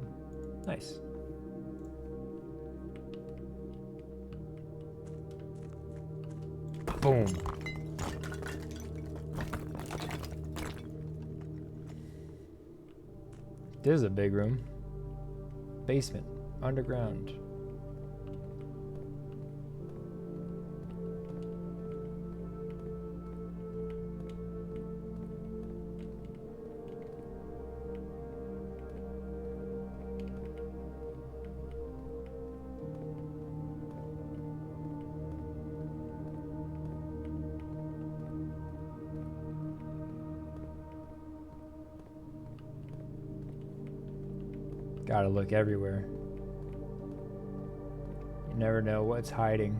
Nice. Boom. This is a big room. Basement. Underground. Gotta look everywhere. You never know what's hiding.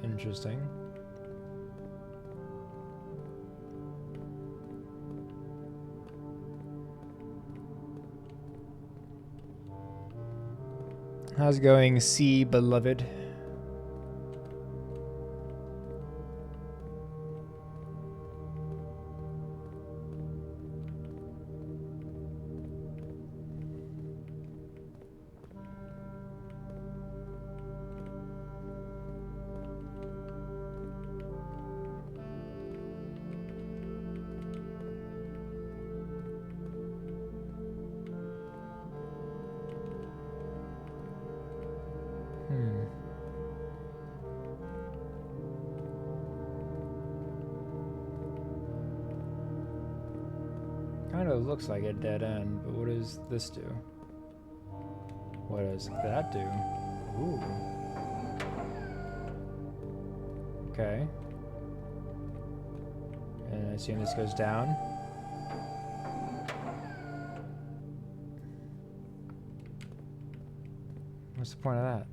Interesting. How's it going, C beloved? Kind of looks like a dead end, but what does this do? What does that do? Ooh. Okay. And I assume this goes down. What's the point of that?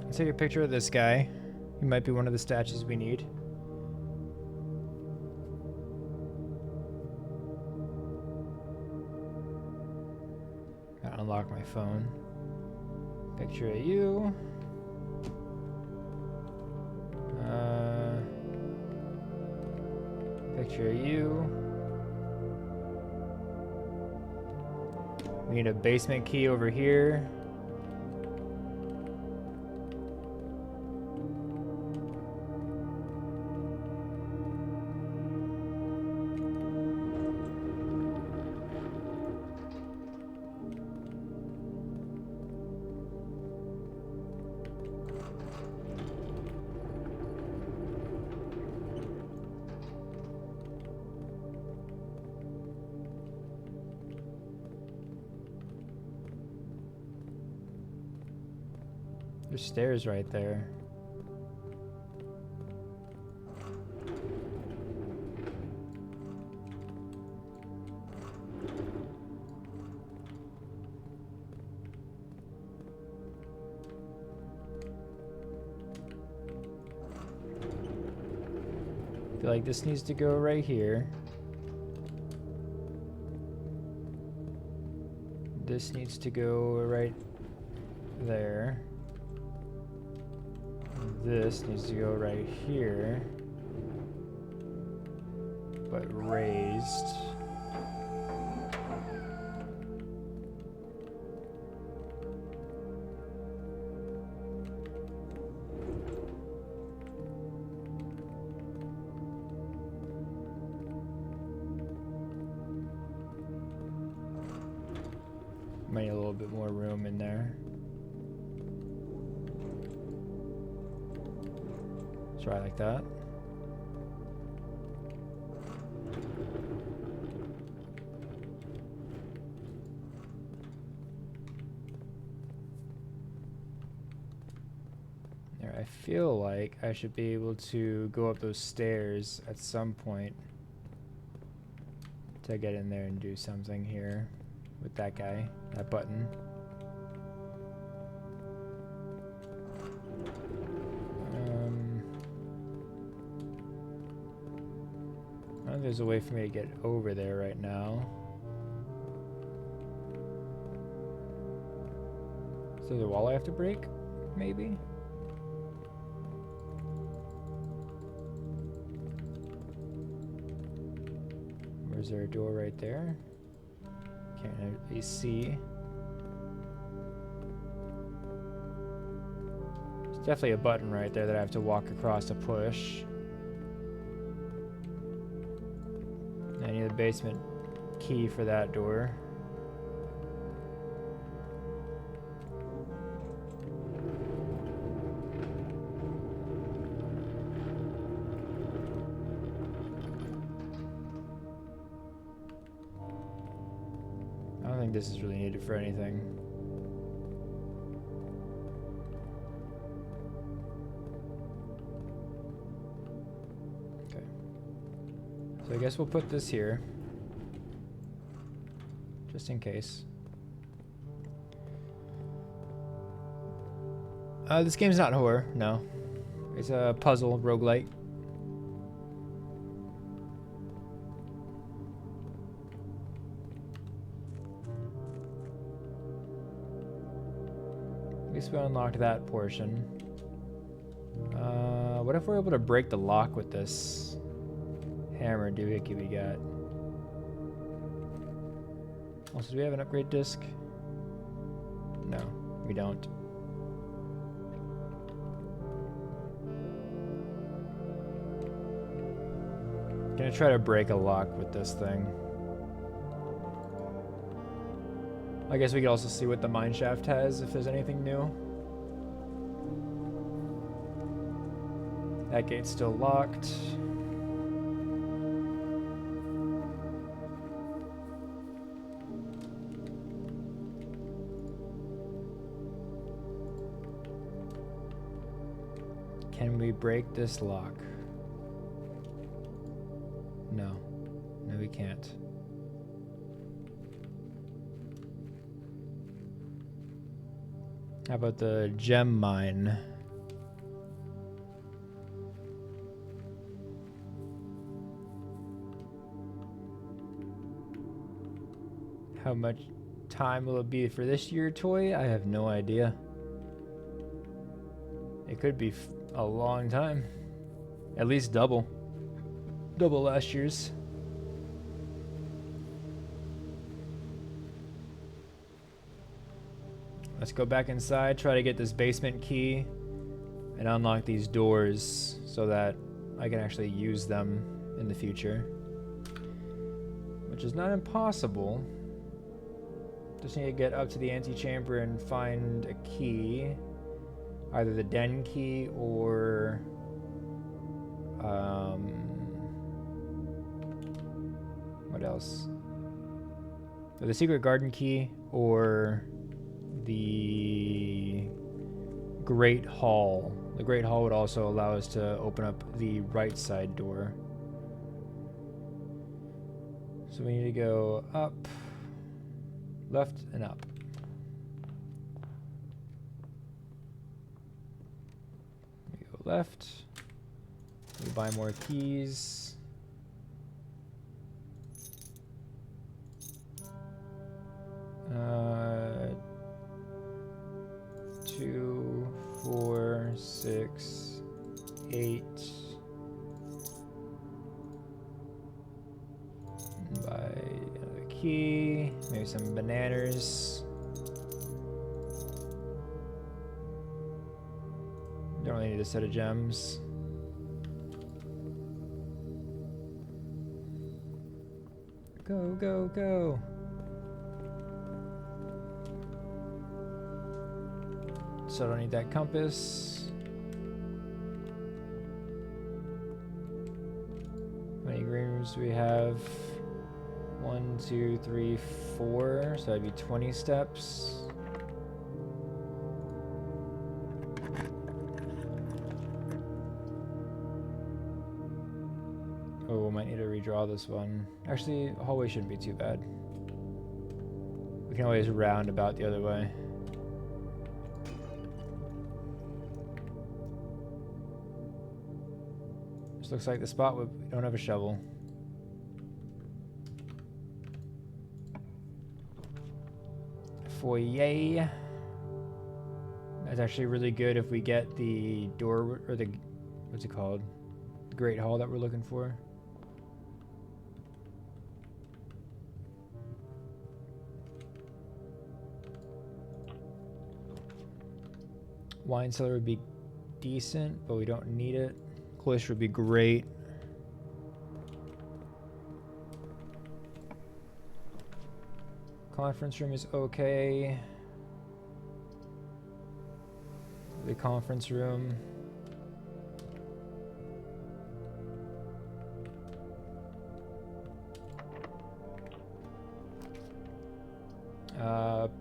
Let's take a picture of this guy. He might be one of the statues we need. Gotta unlock my phone. Picture of you. Picture of you. We need a basement key over here. There's stairs right there. I feel like this needs to go right here. This needs to go right there. This needs to go right here, but raised. Might need a little bit more room in there. Try like that. There, I feel like I should be able to go up those stairs at some point to get in there and do something here with that guy, that button. I don't think there's a way for me to get over there right now. Is there a wall I have to break? Maybe? Or is there a door right there? Can't really see. There's Definitely a button right there that I have to walk across to push. I need the basement key for that door. I don't think this is really needed for anything. Okay. So I guess we'll put this here. Just in case. This game's not horror, no. It's a puzzle roguelite. At least we unlocked that portion. What if we're able to break the lock with this hammer doohickey we got? Also, do we have an upgrade disc? No, we don't. Gonna try to break a lock with this thing. I guess we could also see what the mineshaft has, if there's anything new. That gate's still locked. Can we break this lock? No. No, we can't. How about the gem mine? How much time will it be for this year toy? I have no idea. It could be a long time. At least double. Double last year's. Let's go back inside, try to get this basement key, and unlock these doors so that I can actually use them in the future. Which is not impossible. Just need to get up to the antechamber and find a key. Either the den key or what else? The secret garden key or the Great Hall. The Great Hall would also allow us to open up the right side door. So we need to go up, left, and up. We go left. We buy more keys. 2, 4, 6, 8. Buy another key. Maybe some bananas. Don't really need a set of gems. Go, go, go. So I don't need that compass. How many green rooms do we have? 1, 2, 3, 4. So that'd be 20 steps. Oh, might need to redraw this one. Actually, the hallway shouldn't be too bad. We can always round about the other way. This looks like the spot where we don't have a shovel. Foyer. That's actually really good if we get the door, or the, what's it called? The Great Hall that we're looking for. Wine cellar would be decent, but we don't need it. Cloister would be great. Conference room is okay. The conference room.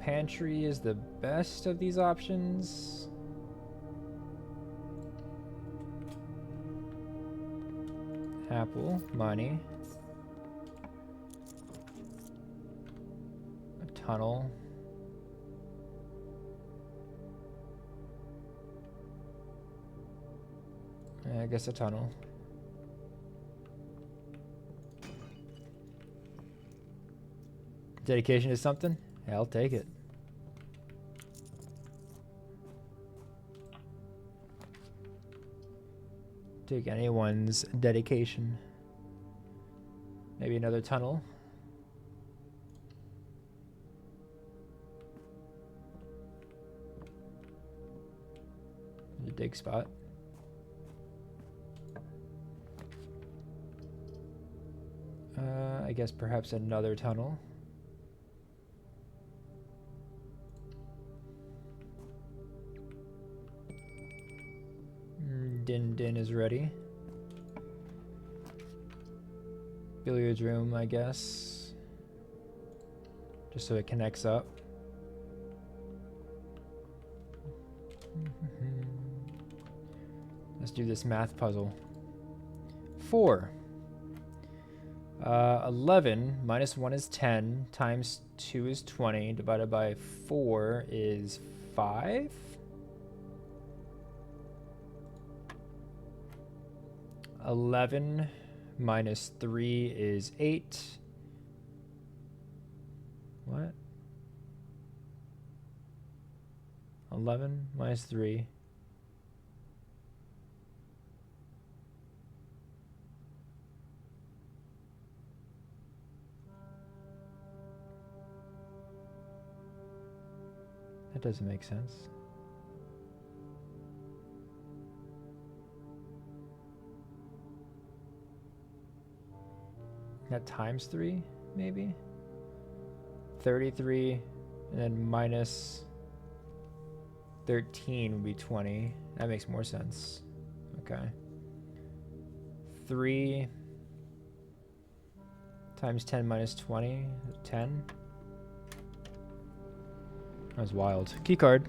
Pantry is the best of these options. Apple, money. A tunnel. I guess a tunnel. Dedication to something? Yeah, I'll take it. Take anyone's dedication. Maybe another tunnel. A dig spot. I guess perhaps another tunnel. Din is ready. Billiards room, I guess. Just so it connects up. Let's do this math puzzle. 4. 11 minus 1 is 10 times 2 is 20 divided by 4 is 5. 11 minus 3 is 8. What? 11 minus 3. That doesn't make sense. That times 3, maybe? 33, and then minus 13 would be 20. That makes more sense. Okay. 3 times 10 minus 20, 10. That was wild. Key card.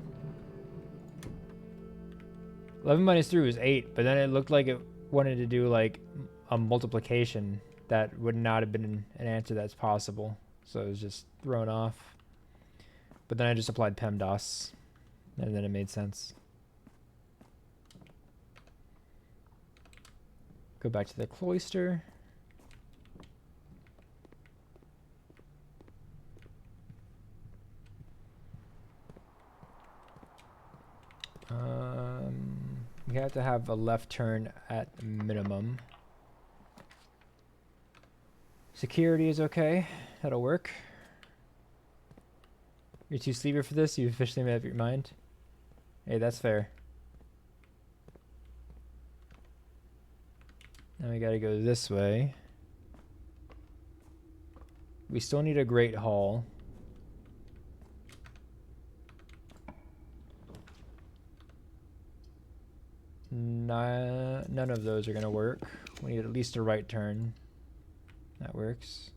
11 minus 3 was 8, but then it looked like it wanted to do like a multiplication that would not have been an answer that's possible. So it was just thrown off. But then I just applied PEMDAS, and then it made sense. Go back to the cloister. We have to have a left turn at minimum. Security is okay. That'll work. You're too sleepy for this? You officially made up your mind? Hey, that's fair. Now we gotta go this way. We still need a Great Hall. None of those are gonna work. We need at least a right turn. That works.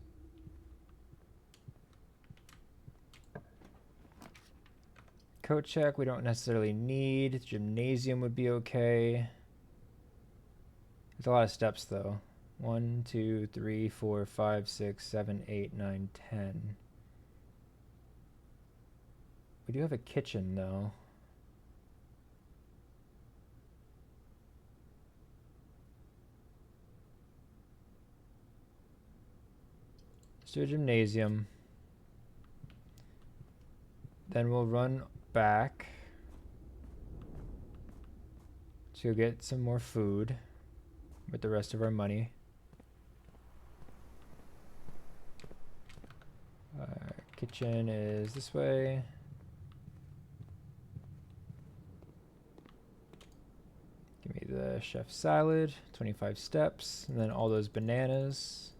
Coat check we don't necessarily need. Gymnasium would be okay. It's a lot of steps though. 1, 2, 3, 4, 5, 6, 7, 8, 9, 10. We do have a kitchen though. Let's do a gymnasium. Then we'll run back to get some more food with the rest of our money. Kitchen is this way. chef salad, 25 steps, and then all those bananas.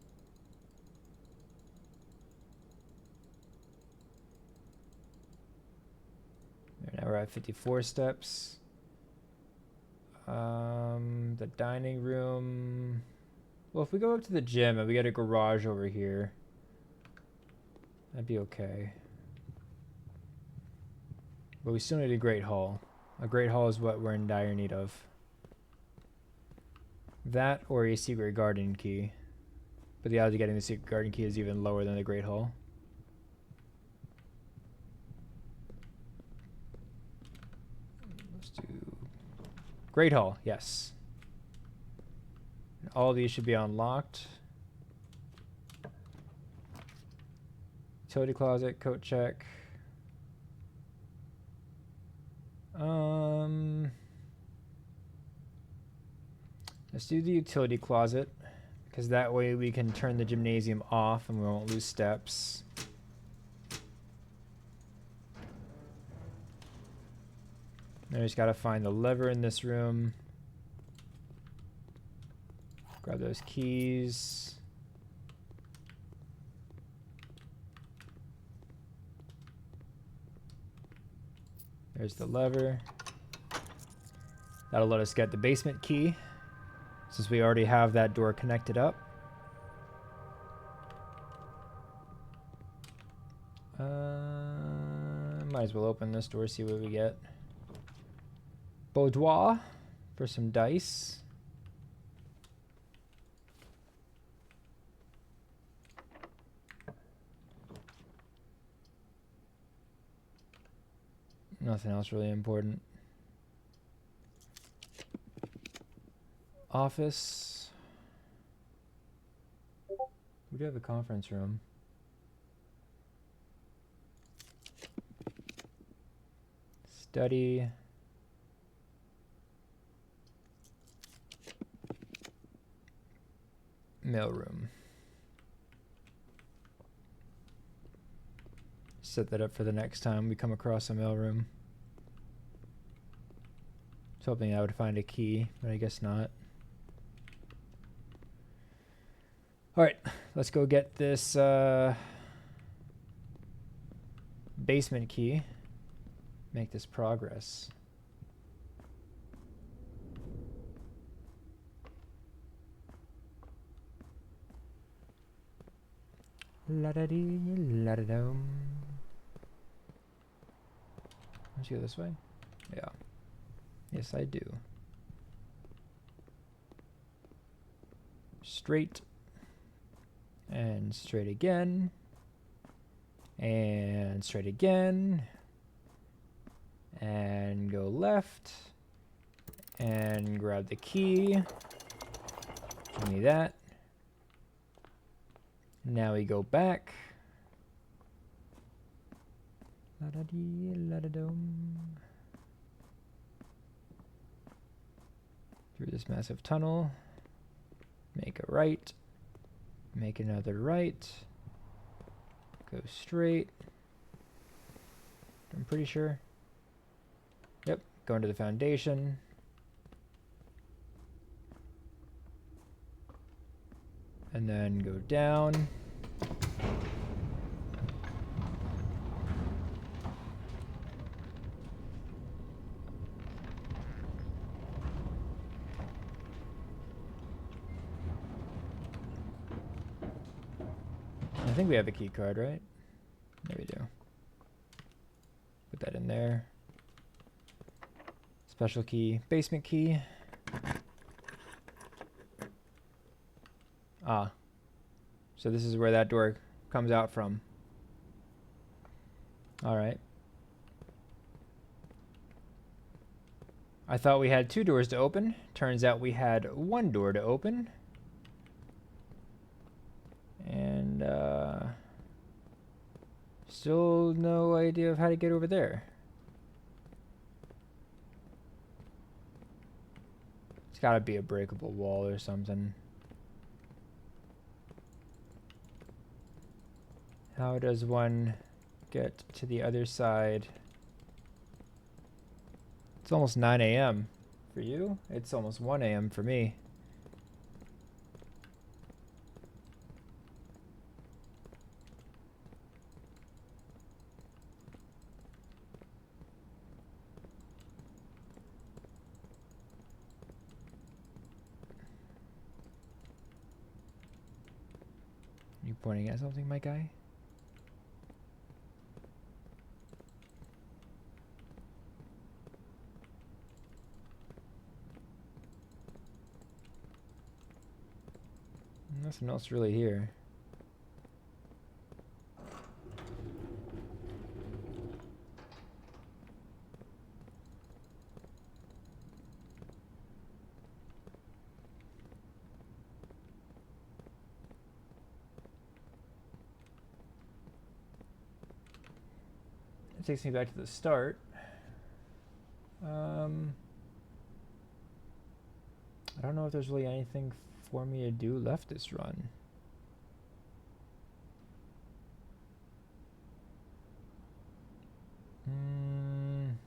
Now we're at 54 steps. The dining room. Well, if we go up to the gym and we get a garage over here, that'd be okay. But we still need a great hall. A great hall is what we're in dire need of. That or a secret garden key. But the odds of getting the secret garden key is even lower than the great hall. Let's do great hall, yes. All of these should be unlocked. Utility closet, coat check. Let's do the utility closet, because that way we can turn the gymnasium off and we won't lose steps. Then we just gotta find the lever in this room. Grab those keys. There's the lever. That'll let us get the basement key, since we already have that door connected up. Might as well open this door, see what we get. Boudoir for some dice. Nothing else really important. Office. We do have a conference room. Study. Mailroom. Set that up for the next time we come across a mailroom. I was hoping I would find a key, but I guess not. Alright, let's go get this basement key. Make this progress. La-da-dee, la-da-dum. Let's go this way? Yeah. Yes, I do. Straight. And straight again. And straight again. And go left. And grab the key. Give me that. Now we go back. La-da-dee, la-da-dum. Through this massive tunnel. Make a right. Make another right. Go straight. I'm pretty sure. Yep, go into the foundation. And then go down. I think we have a key card, right? There we do. Put that in there. Special key, basement key. Ah. So this is where that door comes out from. Alright. I thought we had 2 doors to open. Turns out we had 1 door to open. And, still no idea of how to get over there. It's gotta be a breakable wall or something. How does one get to the other side? It's almost 9 a.m. for you? It's almost 1 a.m. for me. You pointing at something, my guy? Nothing else really here. It takes me back to the start. I don't know if there's really anything for me to do left this run. And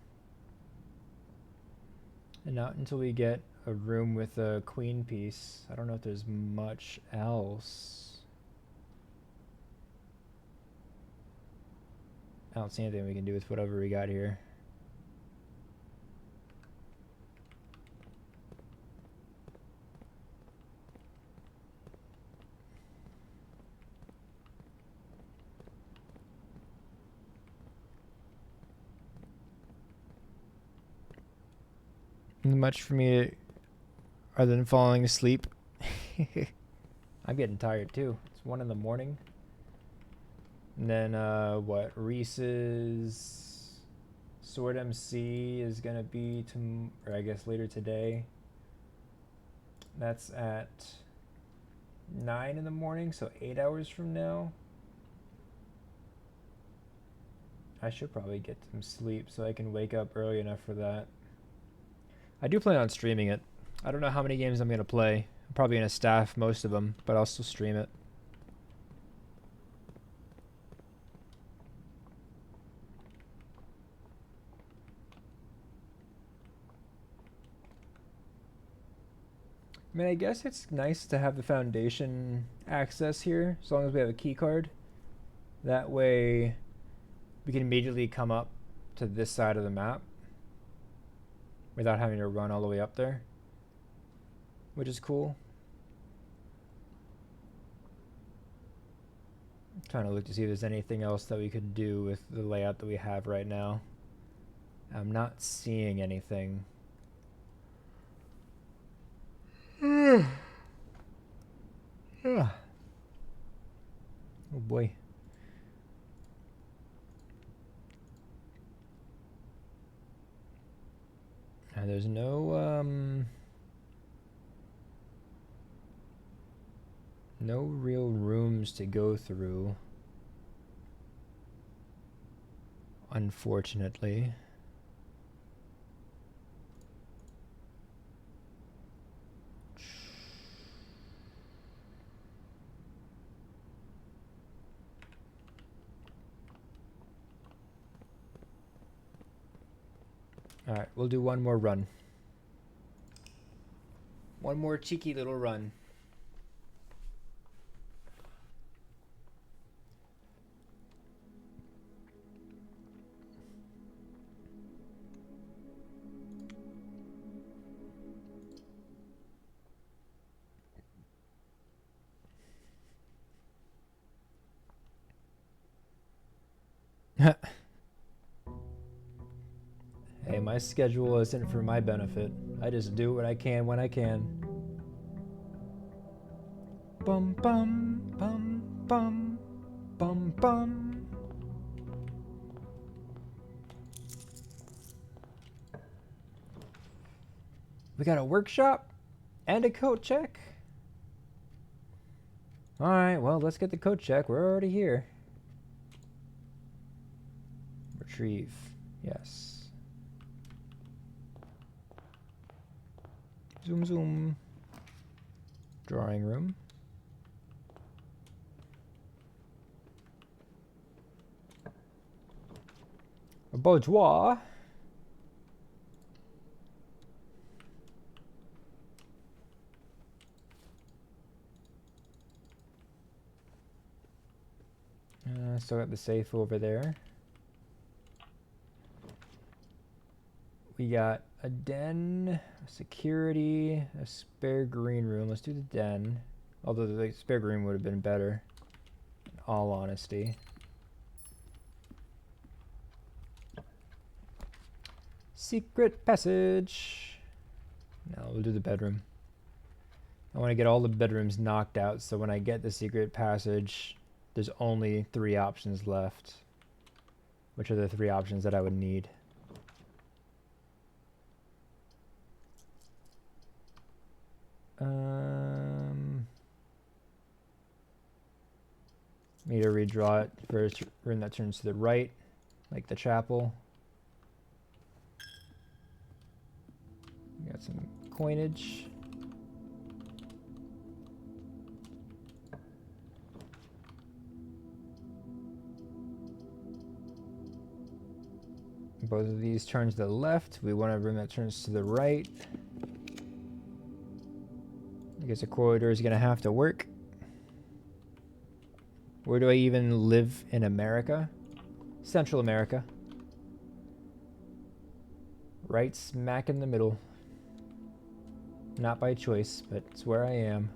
not until we get a room with a queen piece. I don't know if there's much else. I don't see anything we can do with whatever we got here. Much for me other than falling asleep. I'm getting tired too. It's 1 in the morning. And then what, Reese's Sword MC is gonna be or I guess later today. That's at 9 in the morning, so 8 hours from now. I should probably get some sleep so I can wake up early enough for that. I do plan on streaming it. I don't know how many games I'm going to play. I'm probably going to staff most of them, but I'll still stream it. I mean, I guess it's nice to have the foundation access here, as long as we have a key card. That way, we can immediately come up to this side of the map without having to run all the way up there, which is cool. I'm trying to look to see if there's anything else that we could do with the layout that we have right now. I'm not seeing anything. Oh boy. There's no no real rooms to go through, unfortunately. Alright, we'll do one more run. One more cheeky little run. Hey, my schedule isn't for my benefit. I just do what I can when I can. Bum bum bum bum bum bum. We got a workshop and a coat check. All right, well, let's get the coat check. We're already here. Retrieve. Yes. Zoom, zoom. Drawing room. A boudoir. Still got the safe over there. We got a den, a security, a spare green room. Let's do the den. Although the spare green would have been better, in all honesty. Secret passage. No, we'll do the bedroom. I want to get all the bedrooms knocked out, so when I get the secret passage, there's only 3 options left. Which are the 3 options that I would need. Need to redraw it for a room that turns to the right, like the chapel. Got some coinage. Both of these turn to the left. We want a room that turns to the right. I guess a corridor is going to have to work. Where do I even live in America? Central America. Right smack in the middle. Not by choice, but it's where I am.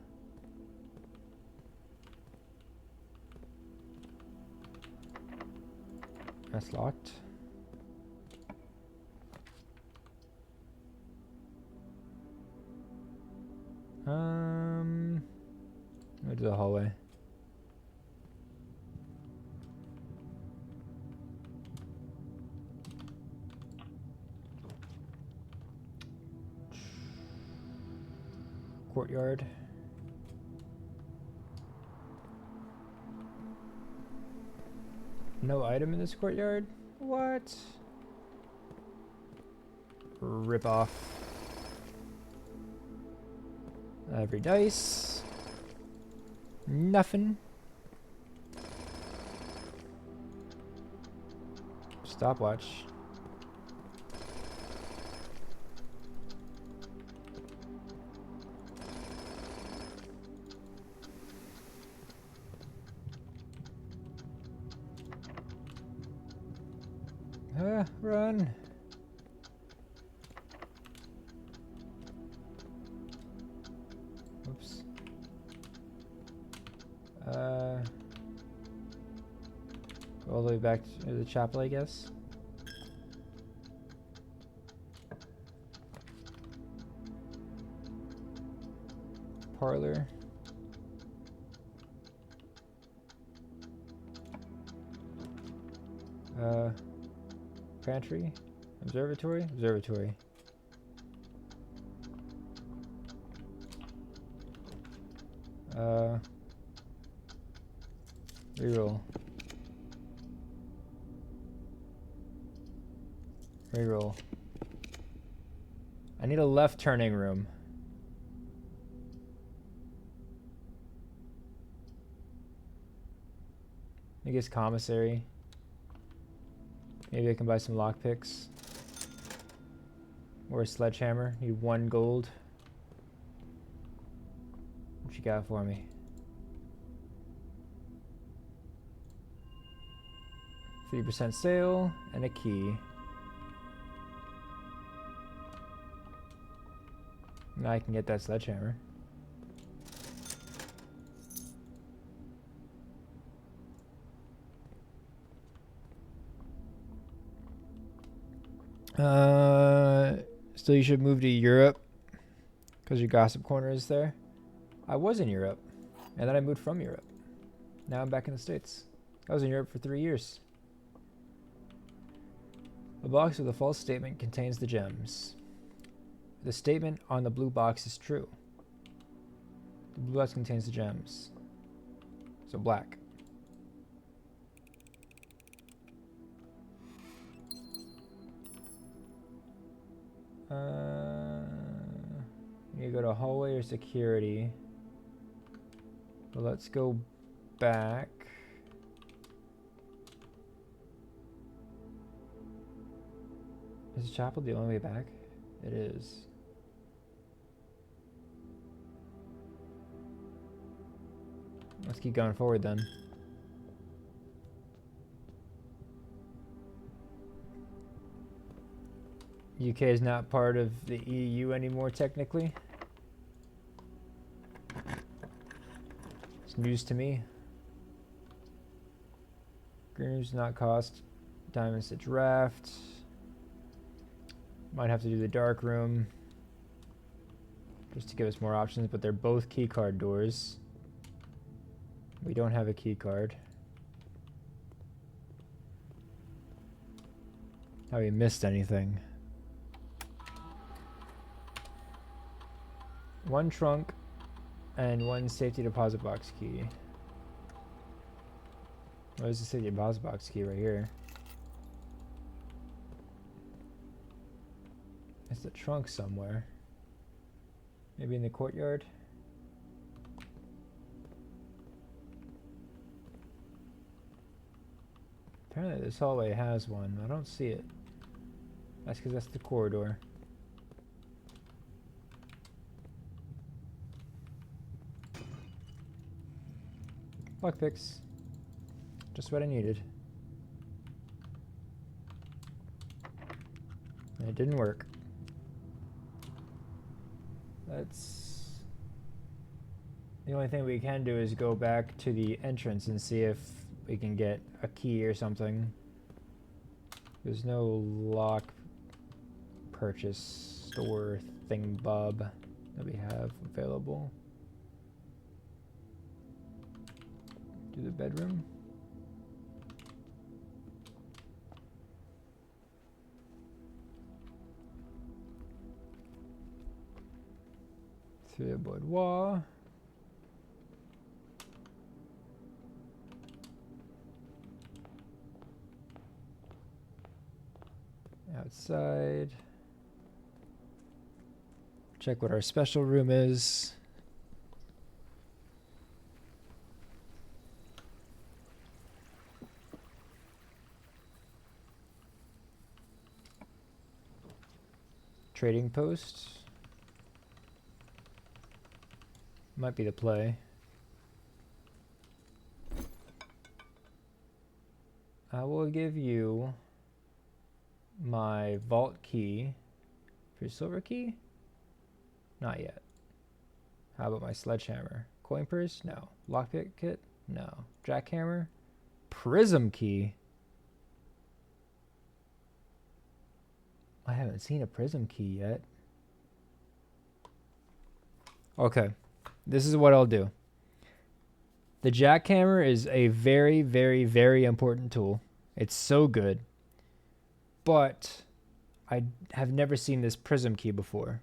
That's locked. Go to the hallway. Courtyard. No item in this courtyard? What? Rip off. Every dice. Nothing. Stopwatch. Run. Oops. Go all the way back to the chapel, I guess. Parlor. Pantry. Observatory. Observatory. Reroll. Reroll. I need a left turning room. I guess commissary. Maybe I can buy some lockpicks. Or a sledgehammer. Need 1 gold. What you got for me? 30% sale and a key. Now I can get that sledgehammer. Still you should move to Europe because your gossip corner is there. I was in Europe and then I moved from Europe. Now I'm back in the States. I was in Europe for 3 years. The box with a false statement contains the gems. The statement on the blue box is true. The blue box contains the gems. So black. You go to hallway or security. Well, let's go back. Is the chapel the only way back? It is. Let's keep going forward then. UK is not part of the EU anymore, technically. It's news to me. Green room's not cost. Diamonds to draft. Might have to do the dark room just to give us more options, but they're both keycard doors. We don't have a keycard. Have we missed anything? One trunk and one safety deposit box key. Where's the safety deposit box key? Right here. It's the trunk somewhere. Maybe in the courtyard. Apparently this hallway has one. I don't see it. That's because that's the corridor. Lockpicks. Just what I needed. And it didn't work. That's... The only thing we can do is go back to the entrance and see if we can get a key or something. There's no lock purchase store thingbob that we have available. Do the bedroom. Through the boudoir. Outside. Check what our special room is. Trading post. Might be the play. I will give you my vault key for your silver key? Not yet. How about my sledgehammer? Coin purse? No. Lockpick kit? No. Jackhammer? Prism key? I haven't seen a prism key yet. Okay. This is what I'll do. The jackhammer is a very, very, very important tool. It's so good. But I have never seen this prism key before.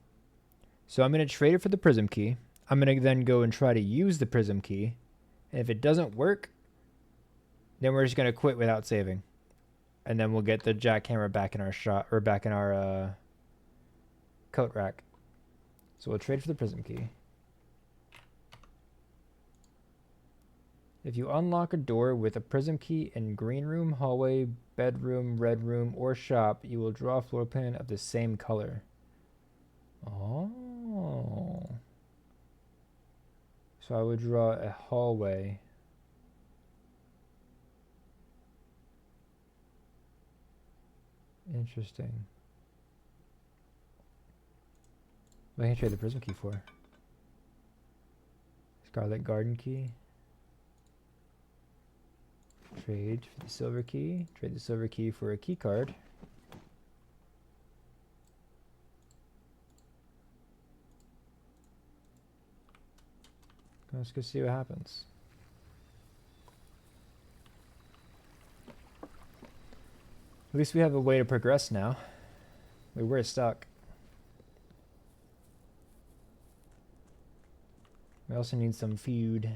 So I'm going to trade it for the prism key. I'm going to then go and try to use the prism key. And if it doesn't work, then we're just going to quit without saving. And then we'll get the jackhammer back in our shot, or back in our coat rack. So we'll trade for the prism key. If you unlock a door with a prism key in green room, hallway, bedroom, red room, or shop, you will draw a floor plan of the same color. Oh. So I would draw a hallway. Interesting. What can I trade the prism key for? Scarlet Garden key. Trade for the silver key. Trade the silver key for a key card. Let's go see what happens. At least we have a way to progress now. We were stuck. We also need some food.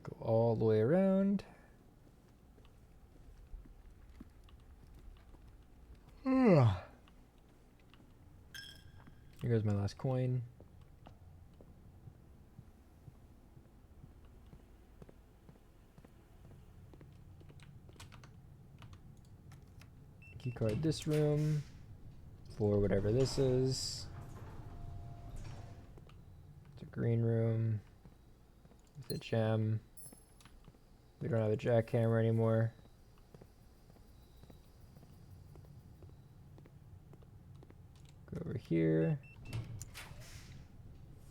Go all the way around. Here goes my last coin. Key card this room for whatever this is. green room with a gem. We don't have a jackhammer anymore. Go over here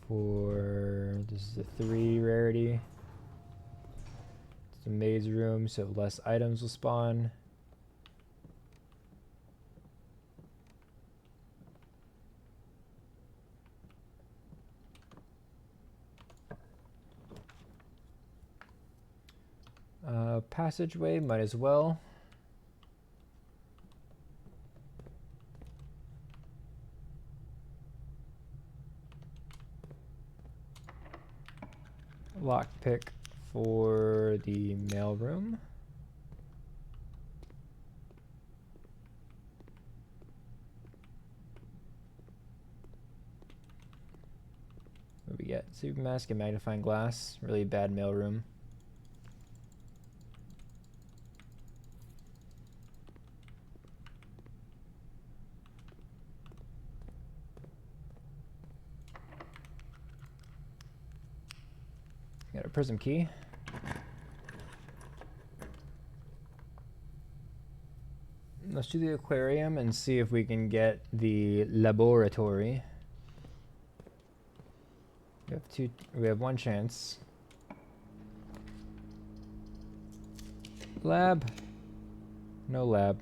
for, this is a 3 rarity. It's a maze room, so less items will spawn. Passageway, might as well. Lockpick for the mailroom. What do we get? Super mask and magnifying glass. Really bad mailroom. Got a prism key. Let's do the aquarium and see if we can get the laboratory. We have one chance. Lab. No lab.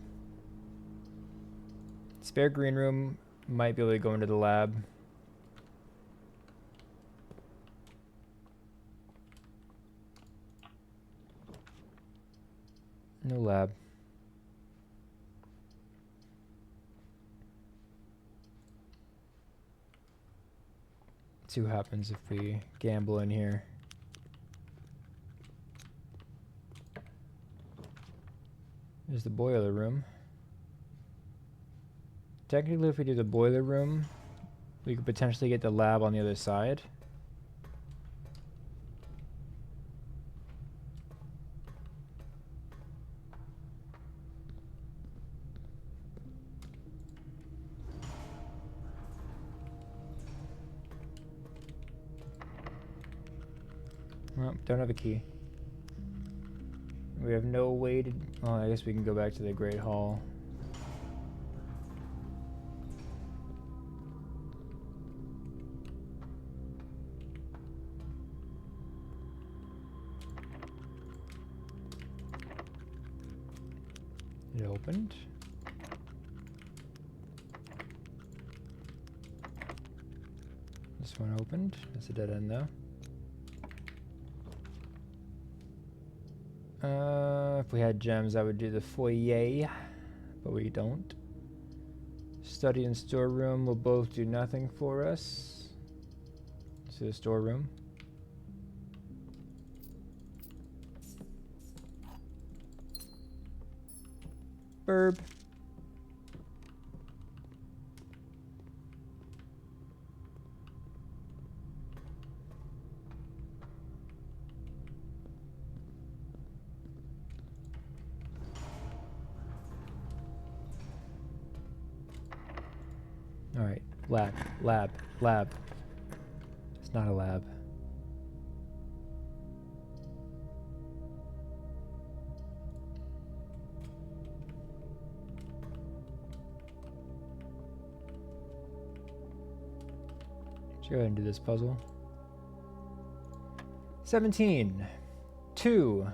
Spare green room. Might be able to go into the lab. No lab. See what happens if we gamble in here. There's the boiler room. Technically, if we do the boiler room, we could potentially get the lab on the other side. Well, don't have a key. We have no way to... Oh, I guess we can go back to the Great Hall. It opened. This one opened. That's a dead end though. If we had gems, I would do the foyer, but we don't. Study and storeroom will both do nothing for us. To the storeroom. Burb. All right, lab. It's not a lab. Let's go ahead and do this puzzle. 17. 2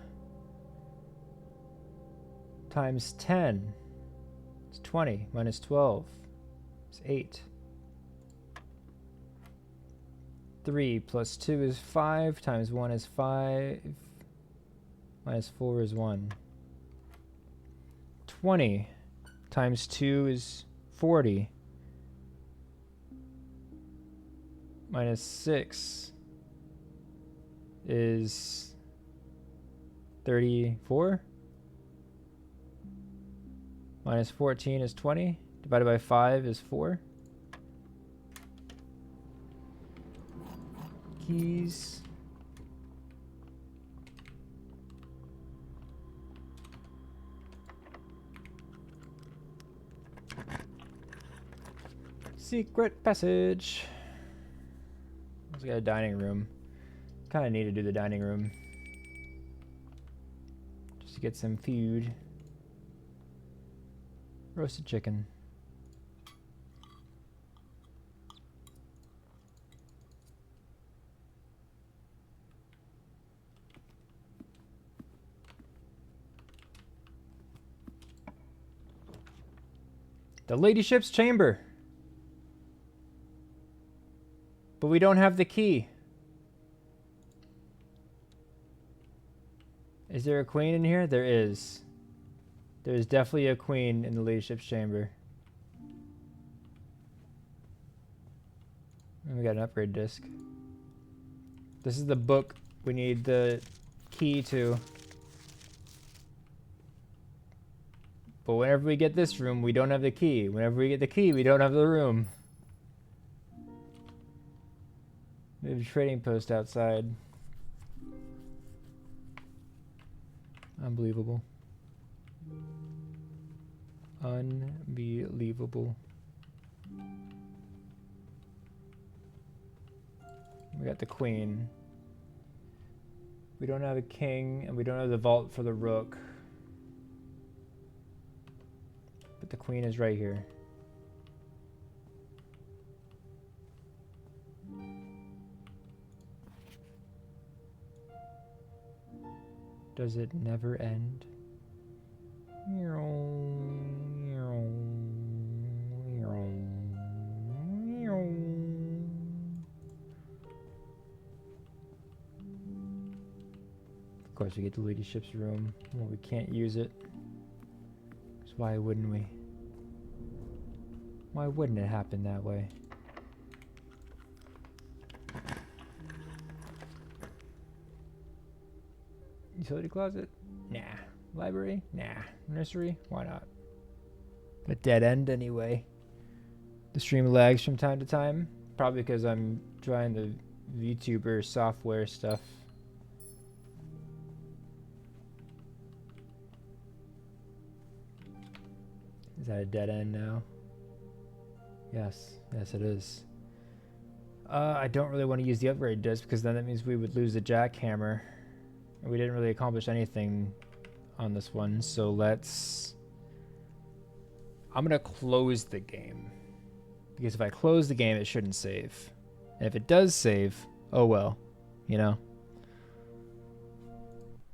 times 10 is 20 minus 12. It's 8. 3 plus 2 is 5, times 1 is 5, minus 4 is 1. 20 times 2 is 40, minus 6 is 34, minus 14 is 20. Divided by 5 is 4. Keys. Secret passage. Let's get a dining room. Kind of need to do the dining room. Just to get some food. Roasted chicken. The ladyship's chamber. But we don't have the key. Is there a queen in here? There is. There's definitely a queen in the ladyship's chamber. And we got an upgrade disc. This is the book we need the key to. But whenever we get this room, we don't have the key. Whenever we get the key, we don't have the room. We have a trading post outside. Unbelievable. Unbelievable. We got the queen. We don't have a king, and we don't have the vault for the rook. But the queen is right here. Does it never end? Of course, we get the ladyship's room. Well, we can't use it. So why wouldn't we? Why wouldn't it happen that way? Utility closet? Nah. Library? Nah. Nursery? Why not? A dead end anyway. The stream lags from time to time. Probably because I'm trying the VTuber software stuff. Is that a dead end now? Yes. Yes, it is. I don't really want to use the upgrade disc because then that means we would lose the jackhammer. We didn't really accomplish anything on this one, so let's... I'm going to close the game. Because if I close the game, it shouldn't save. And if it does save, oh well. You know?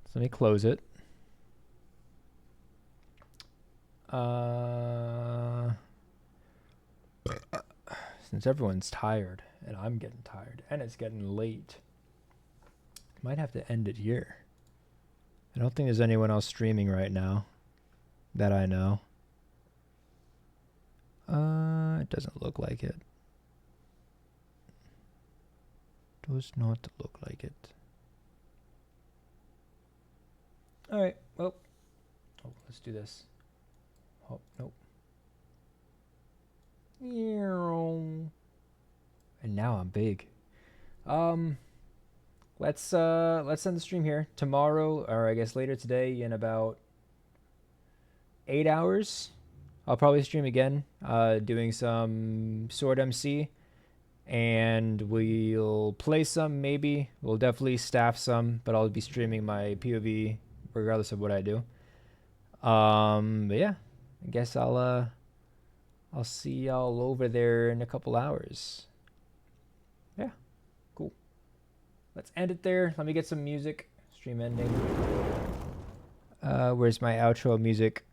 So let me close it. Since everyone's tired, and I'm getting tired, and it's getting late, might have to end it here. I don't think there's anyone else streaming right now that I know. It doesn't look like it. Does not look like it. Alright, well. Oh, let's do this. Oh, nope. And now I'm big. Let's end the stream here. Tomorrow, or I guess later today, in about 8 hours, I'll probably stream again, doing some Sword MC, and we'll play some maybe. We'll definitely staff some, but I'll be streaming my POV regardless of what I do. But yeah, I guess I'll see y'all over there in a couple hours. Yeah, cool. Let's end it there. Let me get some music. Stream ending. Where's my outro music?